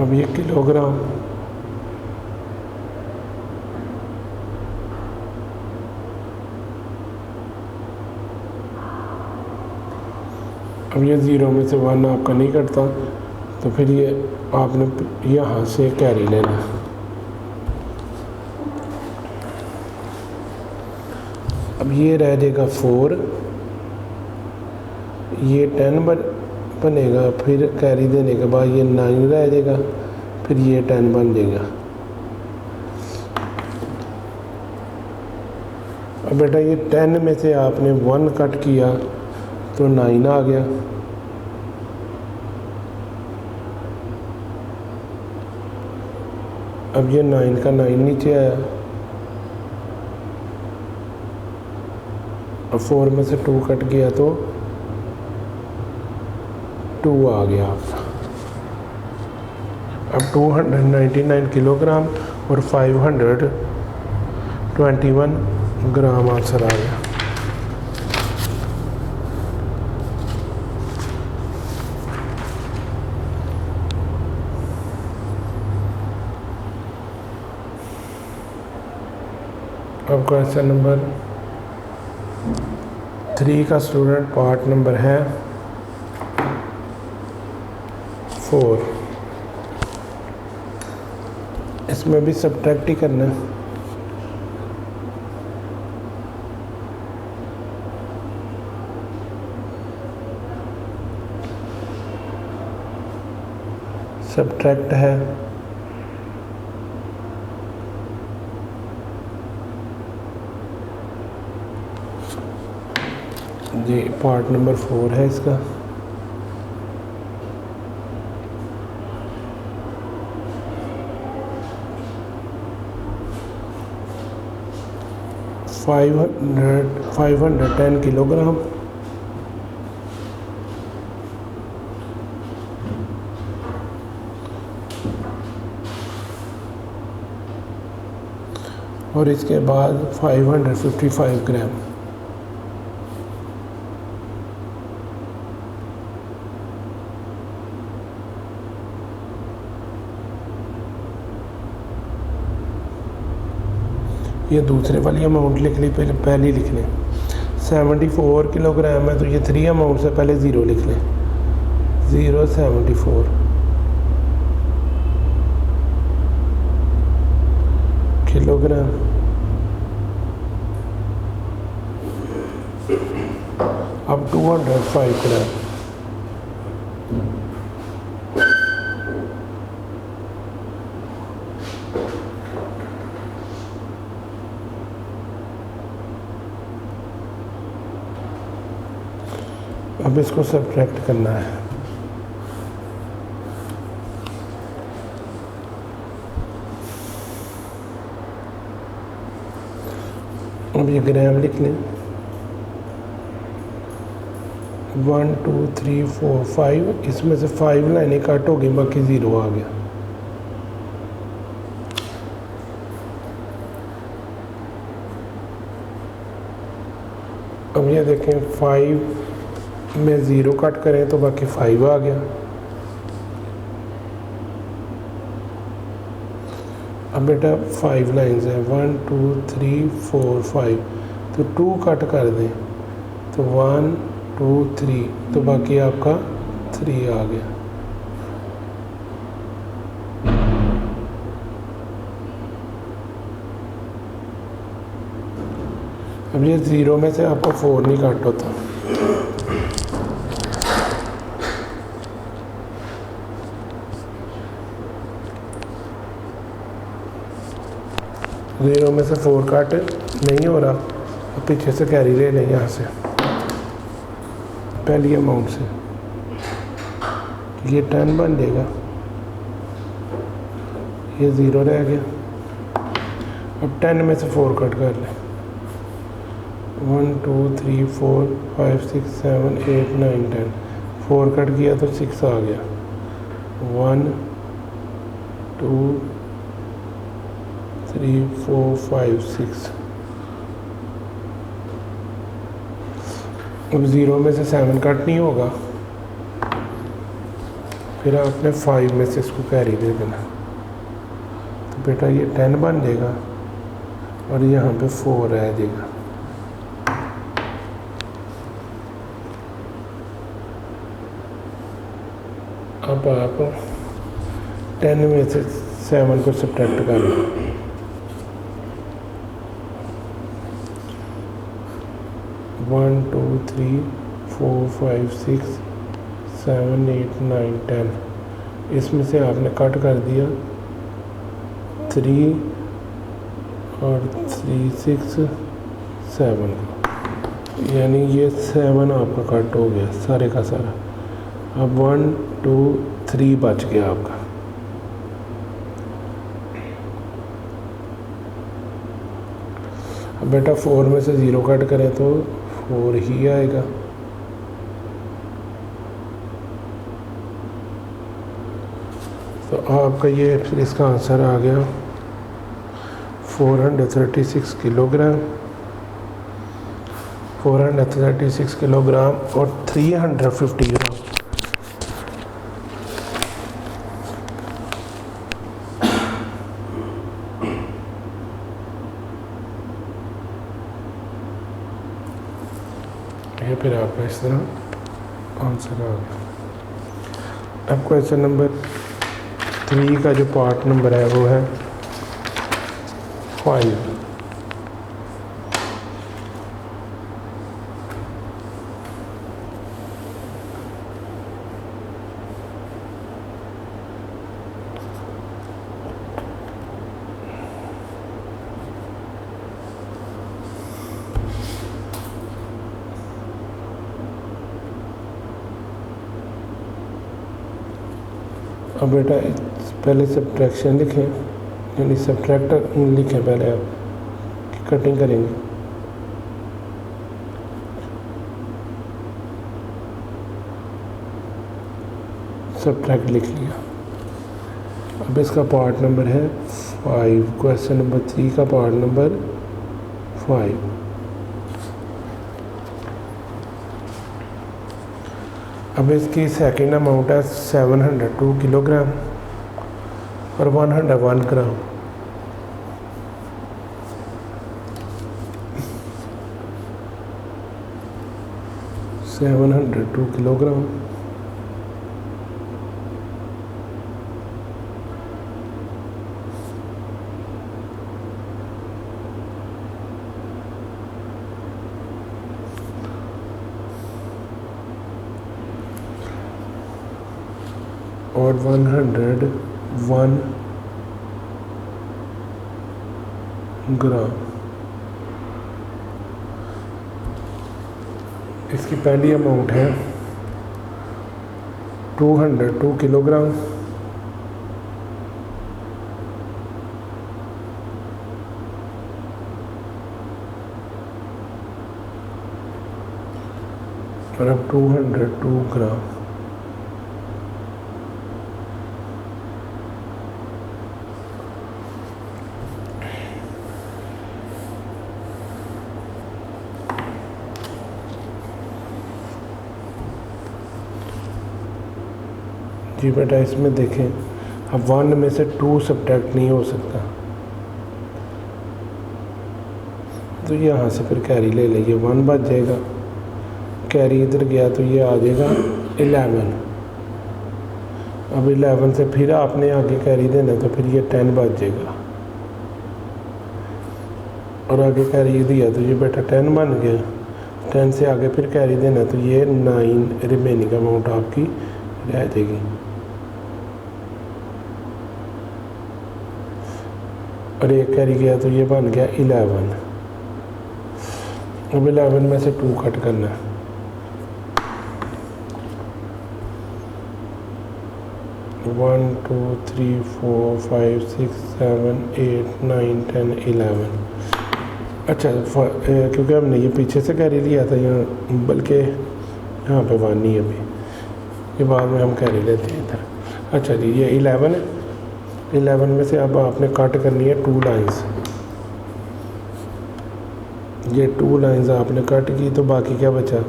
अब ये किलोग्राम, अब ये 0 में से 1 आपका नहीं कटता तो फिर ये आपने यहाँ से कैरी लेना। अब ये रह जाएगा 4, ये 10 बनेगा, फिर कैरी देने के बाद ये 9 रह जाएगा, फिर ये 10 बन जाएगा। अब बेटा ये 10 में से आपने 1 कट किया तो 9 आ गया। अब ये 9 का 9 नीचे आया। अब 4 में से 2 कट गया तो 2 आ गया आपका। अब 299 किलोग्राम और 521 ग्राम आंसर आ गया। अब क्वेश्चन नंबर 3 का स्टूडेंट पार्ट नंबर है 4। इसमें भी सब्ट्रैक्ट ही करना है। सब्ट्रैक्ट है, जी पार्ट नंबर 4 है इसका। फाइव हंड्रेड 10 किलोग्राम और इसके बाद 555 ग्राम। ये दूसरे वाली अमाउंट लिख ली, पहले लिख लें। 74 किलोग्राम है तो ये 3 अमाउंट से पहले 0 लिख लें। 074 किलोग्राम। अब 205 ग्राम। अब इसको सब्ट्रैक्ट करना है। अब ये ग्राम लिख लें। 1 2 3 4 5, इसमें से 5 लाइनें कट हो गई, बाकी 0 आ गया। अब ये देखें 5 में 0 कट करें तो बाकी 5 आ गया। अब बेटा 5 लाइन्स हैं, 1 2 3 4 5, तो 2 कट कर दें तो 1 2 3, तो बाकी आपका 3 आ गया। अब ये 0 में से आपको 4 नहीं काट होता। ज़ीरो में से 4 काट नहीं हो रहा, अब पीछे से कैरी ले लें यहाँ से पहली अमाउंट से, ये 10 बन जाएगा, ये 0 रह गया। अब 10 में से 4 कट कर लें, 1 2 3 4 5 6 7 8 9 10, 4 कट किया तो 6 आ गया। 1 2 3 4 5 6। अब 0 में से 7 कट नहीं होगा, फिर आपने 5 में से इसको कैरी दे देना, तो बेटा ये 10 बन जाएगा और यहाँ पे 4 रह जाएगा। अब आप 10 में से 7 को सब्ट्रैक्ट कर लो, वन 2 3 4 5 6 7 8 9 10, इसमें से आपने कट कर दिया 3 और 3 6 7 को, यानी ये 7 आपका कट हो गया सारे का सारा। अब 1 2 3 बच गया आपका। अब बेटा 4 में से 0 कट करें तो 4 ही आएगा। तो आपका ये फिर इसका आंसर आ गया 436 किलोग्राम, 436 किलोग्राम और 350 ग्राम। ये फिर आपका इस तरह आंसर आ गया। अब क्वेश्चन नंबर 3 का जो पार्ट नंबर है वो है 5। अब बेटा पहले सब्ट्रैक्शन लिखें, यानी सब्ट्रैक्टर लिखें पहले आप, कटिंग करेंगे। सब्ट्रैक्ट लिख लिया। अब इसका पार्ट नंबर है 5, क्वेश्चन नंबर 3 का पार्ट नंबर 5। अब इसकी सेकंड अमाउंट है 702 किलोग्राम और 101 ग्राम। $702 किलोग्राम और 101 ग्राम। इसकी पहली अमाउंट है 202 किलोग्राम और अब 202 ग्राम। जी बेटा इसमें देखें, अब 1 में से 2 सब्ट्रैक्ट नहीं हो सकता, तो यहाँ से फिर कैरी ले लेंगे, 1 बच जाएगा। कैरी इधर गया तो ये आ जाएगा 11। अब 11 से फिर आपने आगे कैरी देना तो फिर ये 10 बच जाएगा, और आगे कैरी दिया तो ये बेटा 10 बन गया। 10 से आगे फिर कैरी देना तो ये 9 रिमेनिंग अमाउंट आपकी रह जाएगी। और एक कैरी गया तो ये बन गया 11। अब 11 में से 2 कट करना है। 1 2 3 4 5 6 7 8 9 10 11। अच्छा क्योंकि हमने ये पीछे से कैरी लिया था यहाँ, बल्कि यहाँ पे 1 नहीं है अभी, ये बाद में हम कैरी लेते हैं इधर। अच्छा जी, ये 11 है। 11 में से अब आपने कट करनी है 2 लाइंस। ये 2 लाइंस आपने कट की तो बाकी क्या बचा?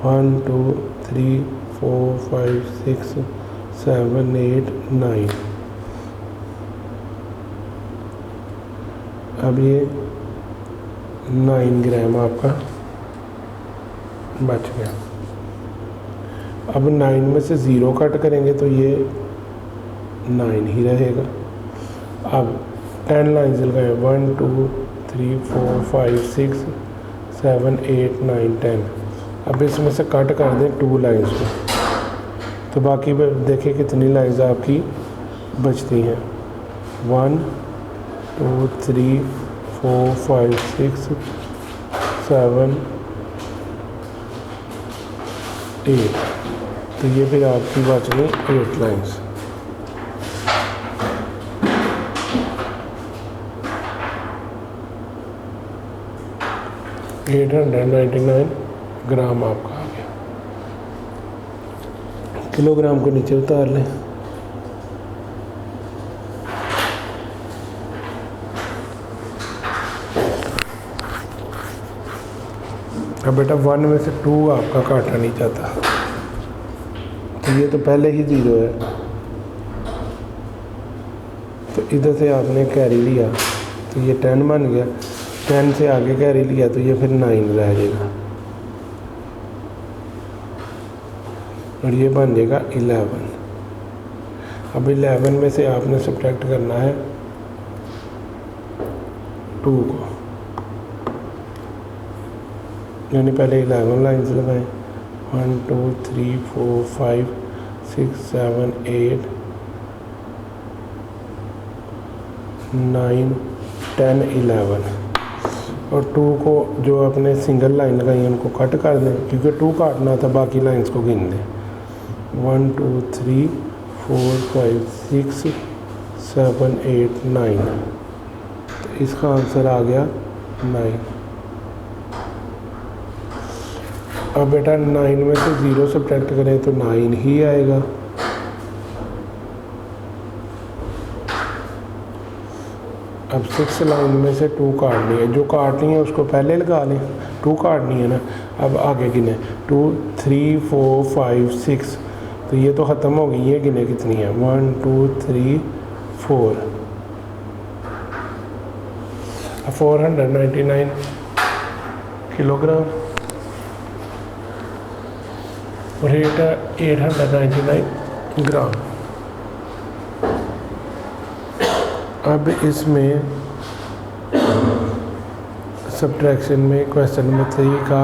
1 2 3 4 5 6 7 8 9। अब ये 9 ग्राम आपका बच गया। अब 9 में से 0 कट करेंगे तो ये 9 ही रहेगा। अब 10 लाइन्स लगाए, 1 2 3 4 5 6 7 8 9 10। अब इसमें से कट कर दें 2 लाइन्स को, तो बाकी देखिए कितनी लाइन्स आपकी बचती हैं। 1 2 3 4 5 6 7 8। तो ये फिर आपकी बच गई 8 लाइन्स। $899 ग्राम आपका आ गया। किलोग्राम को नीचे उतार लें। अब बेटा 1 में से 2 आपका काटा नहीं जाता, तो ये तो पहले ही 0 है, तो इधर से आपने कैरी लिया तो ये 10 बन गया। 10 से आगे कैरी लिया तो ये फिर 9 रह जाएगा, और ये बन जाएगा 11। अब 11 में से आपने सब्ट्रैक्ट करना है 2 को, यानी पहले 11 लाइन्स लगाएं। 1 2 3 4 5 6 7 8 9 10 11। और 2 को जो अपने सिंगल लाइन लगाई है उनको कट कर दें, क्योंकि 2 काटना था, बाकी लाइन्स को गिन दें। 1 2 3 4 5 6 7 8 9। तो इसका आंसर आ गया 9। अब बेटा 9 में से 0 सब्ट्रैक्ट करें तो 9 ही आएगा। अब 6 लाइन में से 2 काटनी है, जो काटनी है उसको पहले लगा लें। 2 काटनी है ना, अब आगे गिने 2 3 4 5 6, तो ये तो ख़त्म हो गई। ये गिने कितनी है? 1 2 3 4। 499 किलोग्राम, और रेट है 899 ग्राम। अब इसमें सब्ट्रैक्शन में क्वेश्चन नंबर 3 का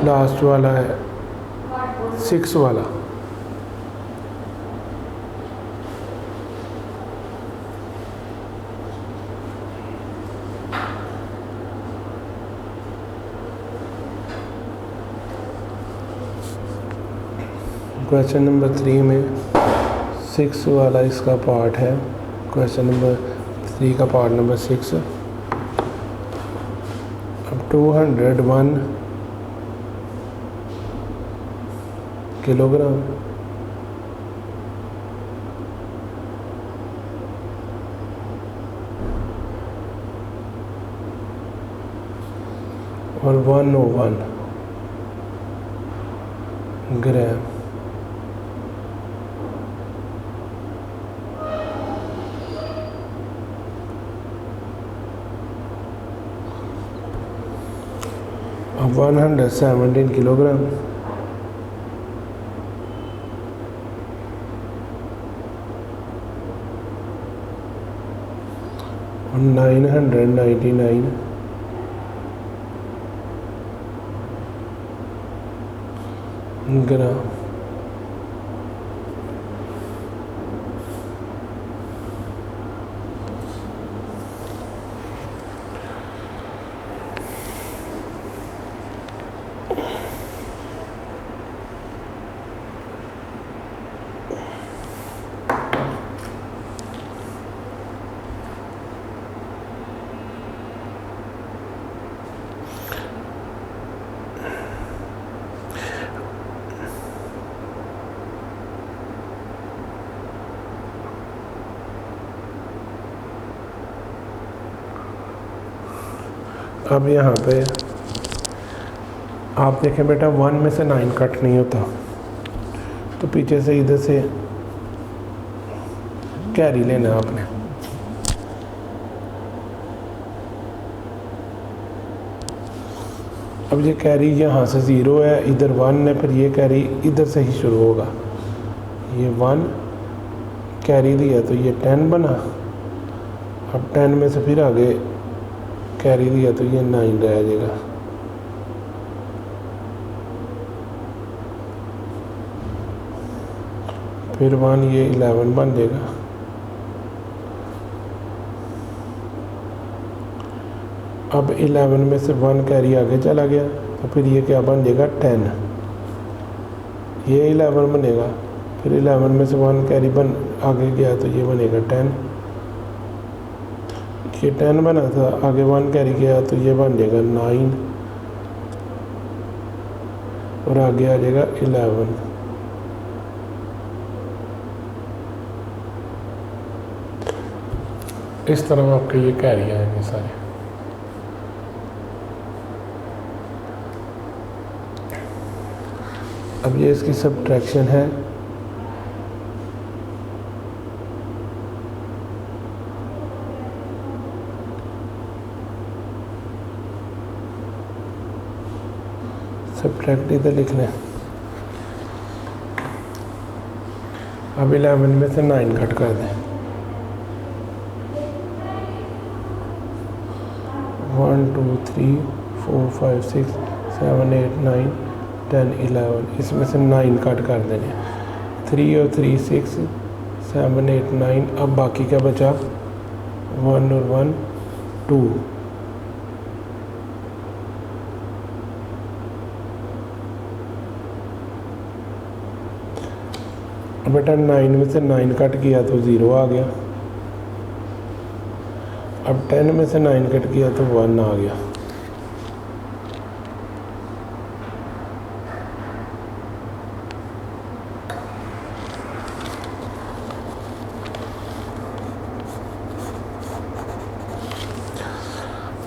लास्ट वाला है 6 वाला। क्वेश्चन नंबर 3 में 6 वाला इसका पार्ट है। क्वेश्चन नंबर 3 का पार्ट नंबर 6। अब 201 किलोग्राम और 101 ग्राम। अब 117 किलोग्राम। और 999 ग्राम। अब यहाँ पे आप देखें बेटा 1 में से 9 कट नहीं होता, तो पीछे से इधर से कैरी लेना है आपने। अब ये कैरी यहाँ से 0 है, इधर 1 है, फिर ये कैरी इधर से ही शुरू होगा। ये 1 कैरी दिया तो ये 10 बना। अब 10 में से फिर आगे कैरी दिया तो ये 9 रह जाएगा। फिर 1 ये 11 बन जाएगा। अब 11 में से 1 कैरी आगे चला गया तो फिर ये क्या बन जाएगा 10। ये 11 बनेगा, फिर 11 में से 1 कैरी आगे गया तो ये बनेगा 10। ये 10 बना था, आगे 1 कैरी गया तो ये बन जाएगा 9 और आगे आ जाएगा 11। इस तरह आपके ये कैरी आएंगे सारे। अब ये इसकी सब्ट्रैक्शन है। सब्ट्रैक्ट इधर लिख लें। अब 11 में से 9 कट कर दें। 1 2 3 4 5 6 7 8 9 10 11, इसमें से 9 कट कर देंगे। 3 और 3 6 7 8 9। अब बाकी क्या बचा 1 और 1 2। बेटा 9 में से 9 कट किया तो 0 आ गया। अब 10 में से 9 कट किया तो 1 आ गया।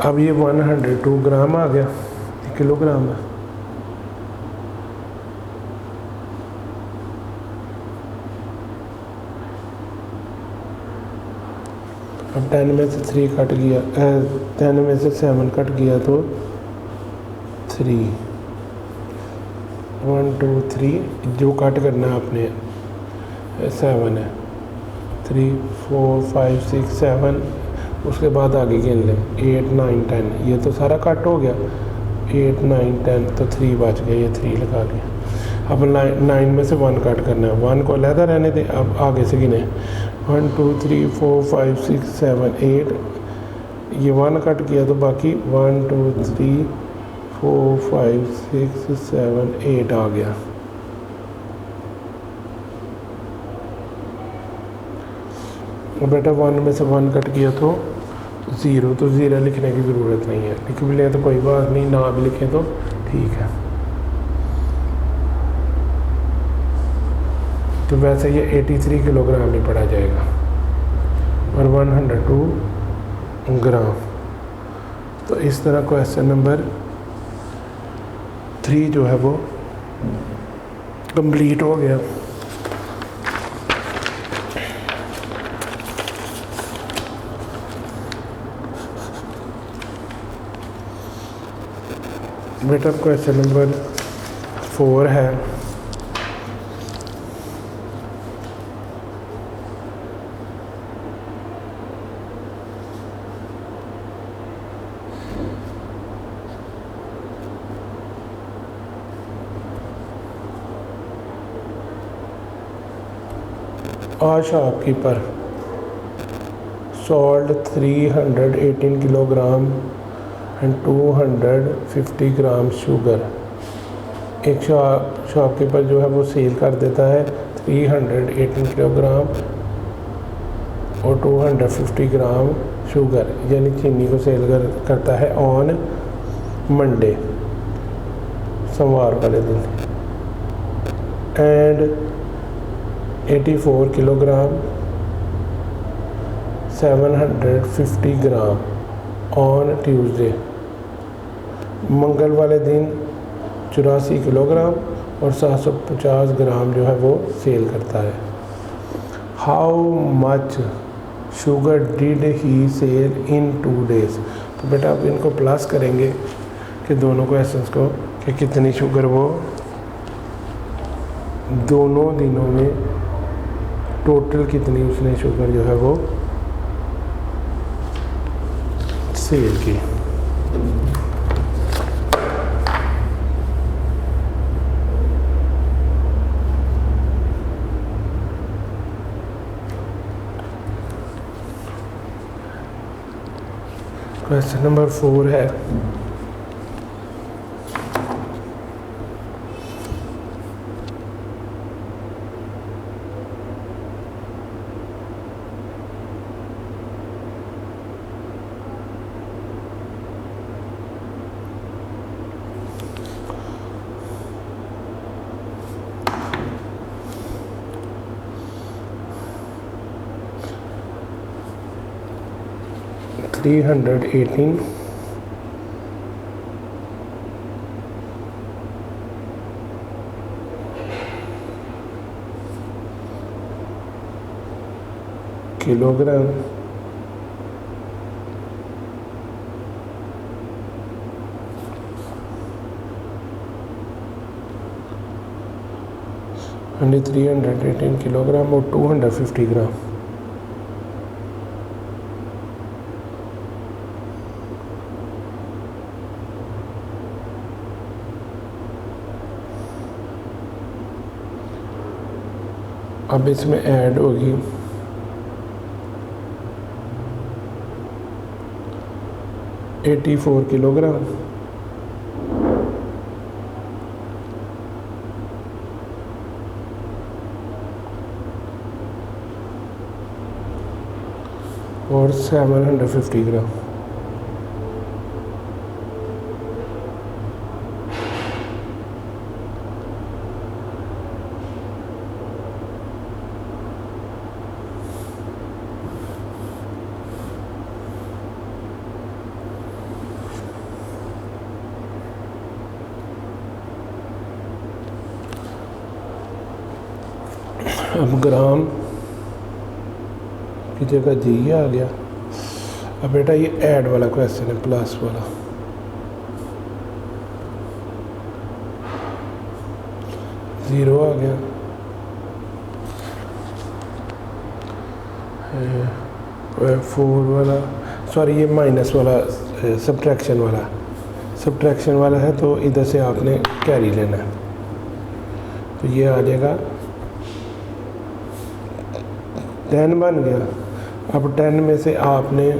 अब ये 102 ग्राम आ गया, किलोग्राम है। अब 10 में से 3 कट गया, 10 में से 7 कट गया तो 3। 1 2 3 जो कट करना है आपने 7 है। 3 4 5 6 7, उसके बाद आगे गिन लें 8 9 10। ये तो सारा कट हो गया। 8 9 10 तो 3 बच गया, ये 3 लगा गया। अब 9 में से 1 कट करना है, 1 को अलहदा रहने दें। अब आगे से गिने 1 2 3 4 5 6 7 8। ये 1 कट किया तो बाकी 1 2 3 4 5 6 7 8 आ गया। बेटा 1 में से 1 कट किया तो 0, तो 0 लिखने की ज़रूरत नहीं है। लिख भी लें तो कोई बात नहीं, ना भी लिखें तो ठीक है। तो वैसे ये 83 किलोग्राम ही पड़ा जाएगा और 102 ग्राम। तो इस तरह क्वेश्चन नंबर 3 जो है वो कंप्लीट हो गया। बेटा क्वेश्चन नंबर 4 है, a shopkeeper sold 318 kilogram and 250 gram sugar. एक शॉपकीपर जो है वो सेल कर देता है 318 किलोग्राम और 250 ग्राम शुगर यानी चीनी को सेल करता है ऑन मंडे, सोमवार वाले दिन, and 84 kilogram 750 gram on Tuesday, मंगल वाले दिन 84 किलोग्राम और 750 ग्राम जो है वो सेल करता है। How much sugar did he sell in 2 days। तो बेटा आप इनको प्लस करेंगे कि दोनों क्वेश्चंस को कि कितनी शुगर वो दोनों दिनों में टोटल कितनी उसने शुगर जो है वो सेल की। क्वेश्चन नंबर 4 है, $318 किलोग्राम यानी 318 किलोग्राम और 250 ग्राम। अब इसमें ऐड होगी 84 किलोग्राम और 750 ग्राम। अब ग्राम की जगह जी आ गया। अब बेटा ये ऐड वाला क्वेश्चन है, प्लस वाला। ज़ीरो आ गया, फोर वाला, सॉरी ये माइनस वाला, सब्ट्रैक्शन वाला है, तो इधर से आपने कैरी लेना है। तो ये आ जाएगा 10 बन गया। अब 10 में से आपने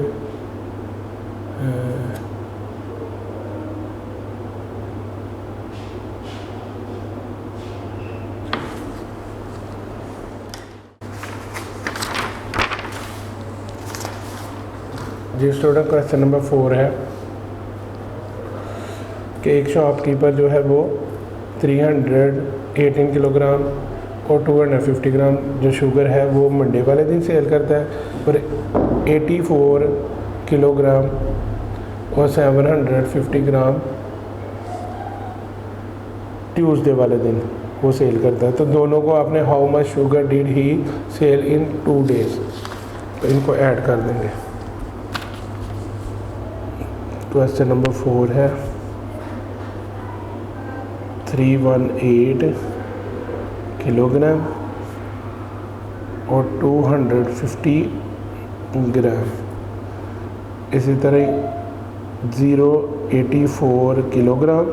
जी स्टूडेंट क्वेश्चन नंबर 4 है कि एक शॉपकीपर जो है वो 318 किलोग्राम और 250 ग्राम जो शुगर है वो मंडे वाले दिन सेल करता है और 84 किलोग्राम और 750 ग्राम ट्यूसडे वाले दिन वो सेल करता है। तो दोनों को आपने how much sugar did he sell in 2 days, तो इनको ऐड कर देंगे। क्वेश्चन नंबर 4 है 318 किलोग्राम और 250 ग्राम। इसी तरह 084 किलोग्राम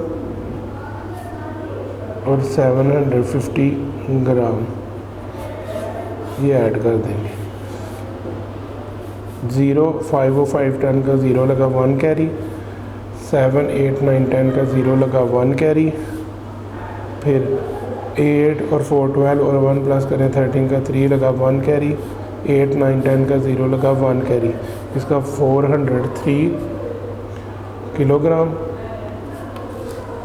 और 750 ग्राम ये ऐड कर देंगे। 0505 टन का 0 लगा 1 कैरी, 7, 8, 9, 10 का 0 लगा 1 कैरी, फिर 8 और 4, 12 और 1 प्लस करें 13 का 3 लगा 1 कैरी, 8, 9, 10 का 0 लगा 1 कैरी। इसका 403 किलोग्राम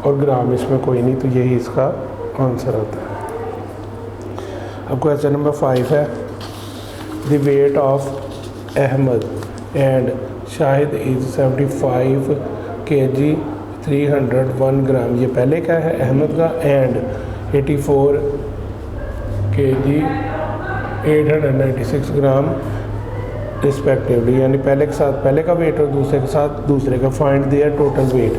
और ग्राम इसमें कोई नहीं, तो यही इसका आंसर आता है। अब क्वेश्चन नंबर 5 है, the weight of Ahmed and Shahid is 75 kg 301 gram. ये पहले क्या है अहमद का, एंड 84 kg 896 ग्राम रिस्पेक्टिवली, यानी पहले के साथ पहले का वेट और दूसरे के साथ दूसरे का। Find their total weight.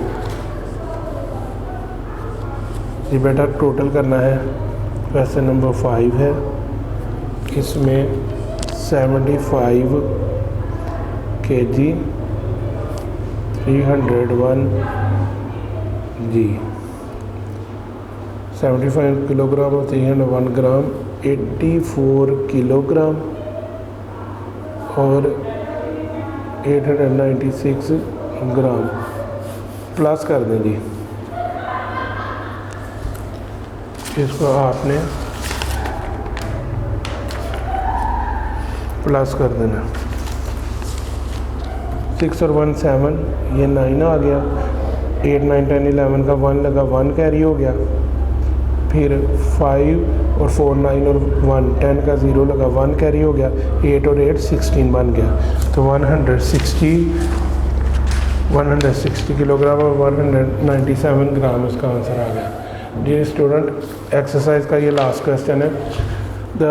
ये बेटा टोटल करना है। क्वेश्चन नंबर 5 है, इसमें 75 kg 301 जी, 75 किलोग्राम और 301 ग्राम, 84 किलोग्राम और 896 ग्राम प्लस कर दें जी। इसको आपने प्लस कर देना। 6 और 1 7, ये 9 आ गया। 8, 9, 10, 11 का 1 लगा 1 कैरी हो गया। फिर 5 और 4, 9 और 1, 10 का 0 लगा 1 कैरी हो गया। 8 और 8 16 बन गया। तो 160 किलोग्राम और 197 ग्राम इसका आंसर आ गया। डियर स्टूडेंट, एक्सरसाइज का ये लास्ट क्वेश्चन है। The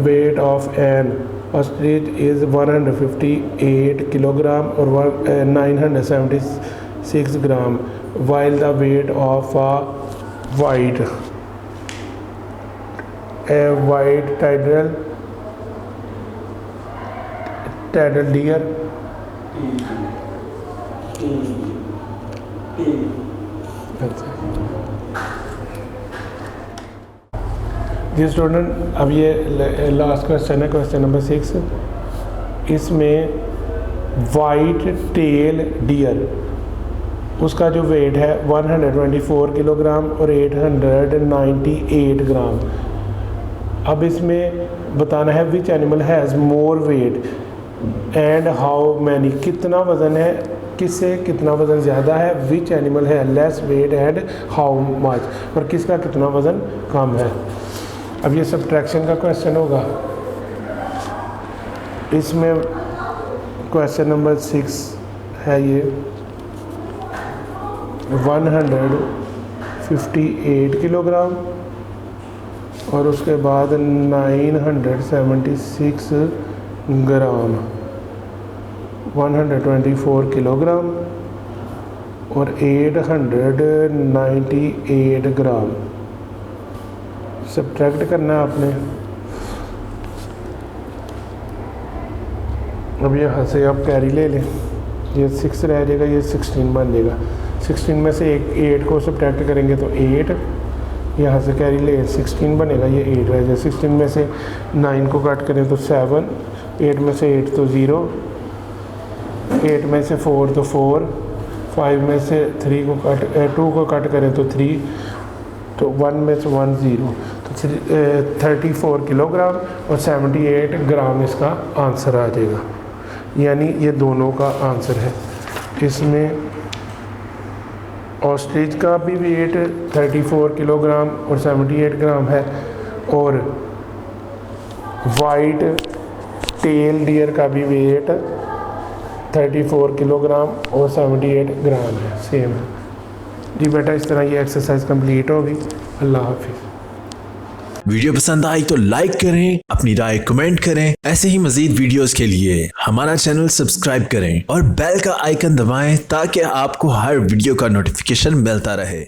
weight of an ostrich is 158 kilogram और 976 gram, while the weight of a white tailed deer जी स्टूडेंट, अब ये लास्ट क्वेश्चन है, क्वेश्चन नंबर 6। इसमें वाइट टेल डियर, उसका जो वेट है 124 किलोग्राम और 898 ग्राम। अब इसमें बताना है which animal has more weight and how many, कितना वज़न है, किससे कितना वज़न ज़्यादा है। विच एनिमल है less weight and how much, और किसका कितना वज़न कम है। अब ये सब्ट्रैक्शन का क्वेश्चन होगा। इसमें क्वेश्चन नंबर 6 है ये 158 किलोग्राम और उसके बाद 976 ग्राम, 124 किलोग्राम और 898 ग्राम। सब्ट्रैक्ट करना है आपने। अब यहाँ से आप कैरी ले लें, ये 6 रह जाएगा, ये 16 बन जाएगा। 16 में से 8 को सब्ट्रैक्ट करेंगे तो 8, यहाँ से कैरी ले 16 बनेगा, ये 8 रह जाए। 16 में से 9 को कट करें तो 7, 8 में से 8 तो 0, 8 में से 4 तो 4, 5 में से 2 को कट करें तो 3, तो 1 में से 1 0, तो 34 किलोग्राम और 78 ग्राम इसका आंसर आ जाएगा। यानी ये दोनों का आंसर है। इसमें ऑस्ट्रिच का भी वेट 34 किलोग्राम और 78 ग्राम है और वाइट टेल डियर का भी वेट 34 किलोग्राम और 78 ग्राम है, सेम है जी बेटा। इस तरह ये एक्सरसाइज कंप्लीट होगी। अल्लाह हाफिज़। वीडियो पसंद आई तो लाइक करें, अपनी राय कमेंट करें। ऐसे ही मजीद वीडियोस के लिए हमारा चैनल सब्सक्राइब करें और बेल का आइकन दबाएं ताकि आपको हर वीडियो का नोटिफिकेशन मिलता रहे।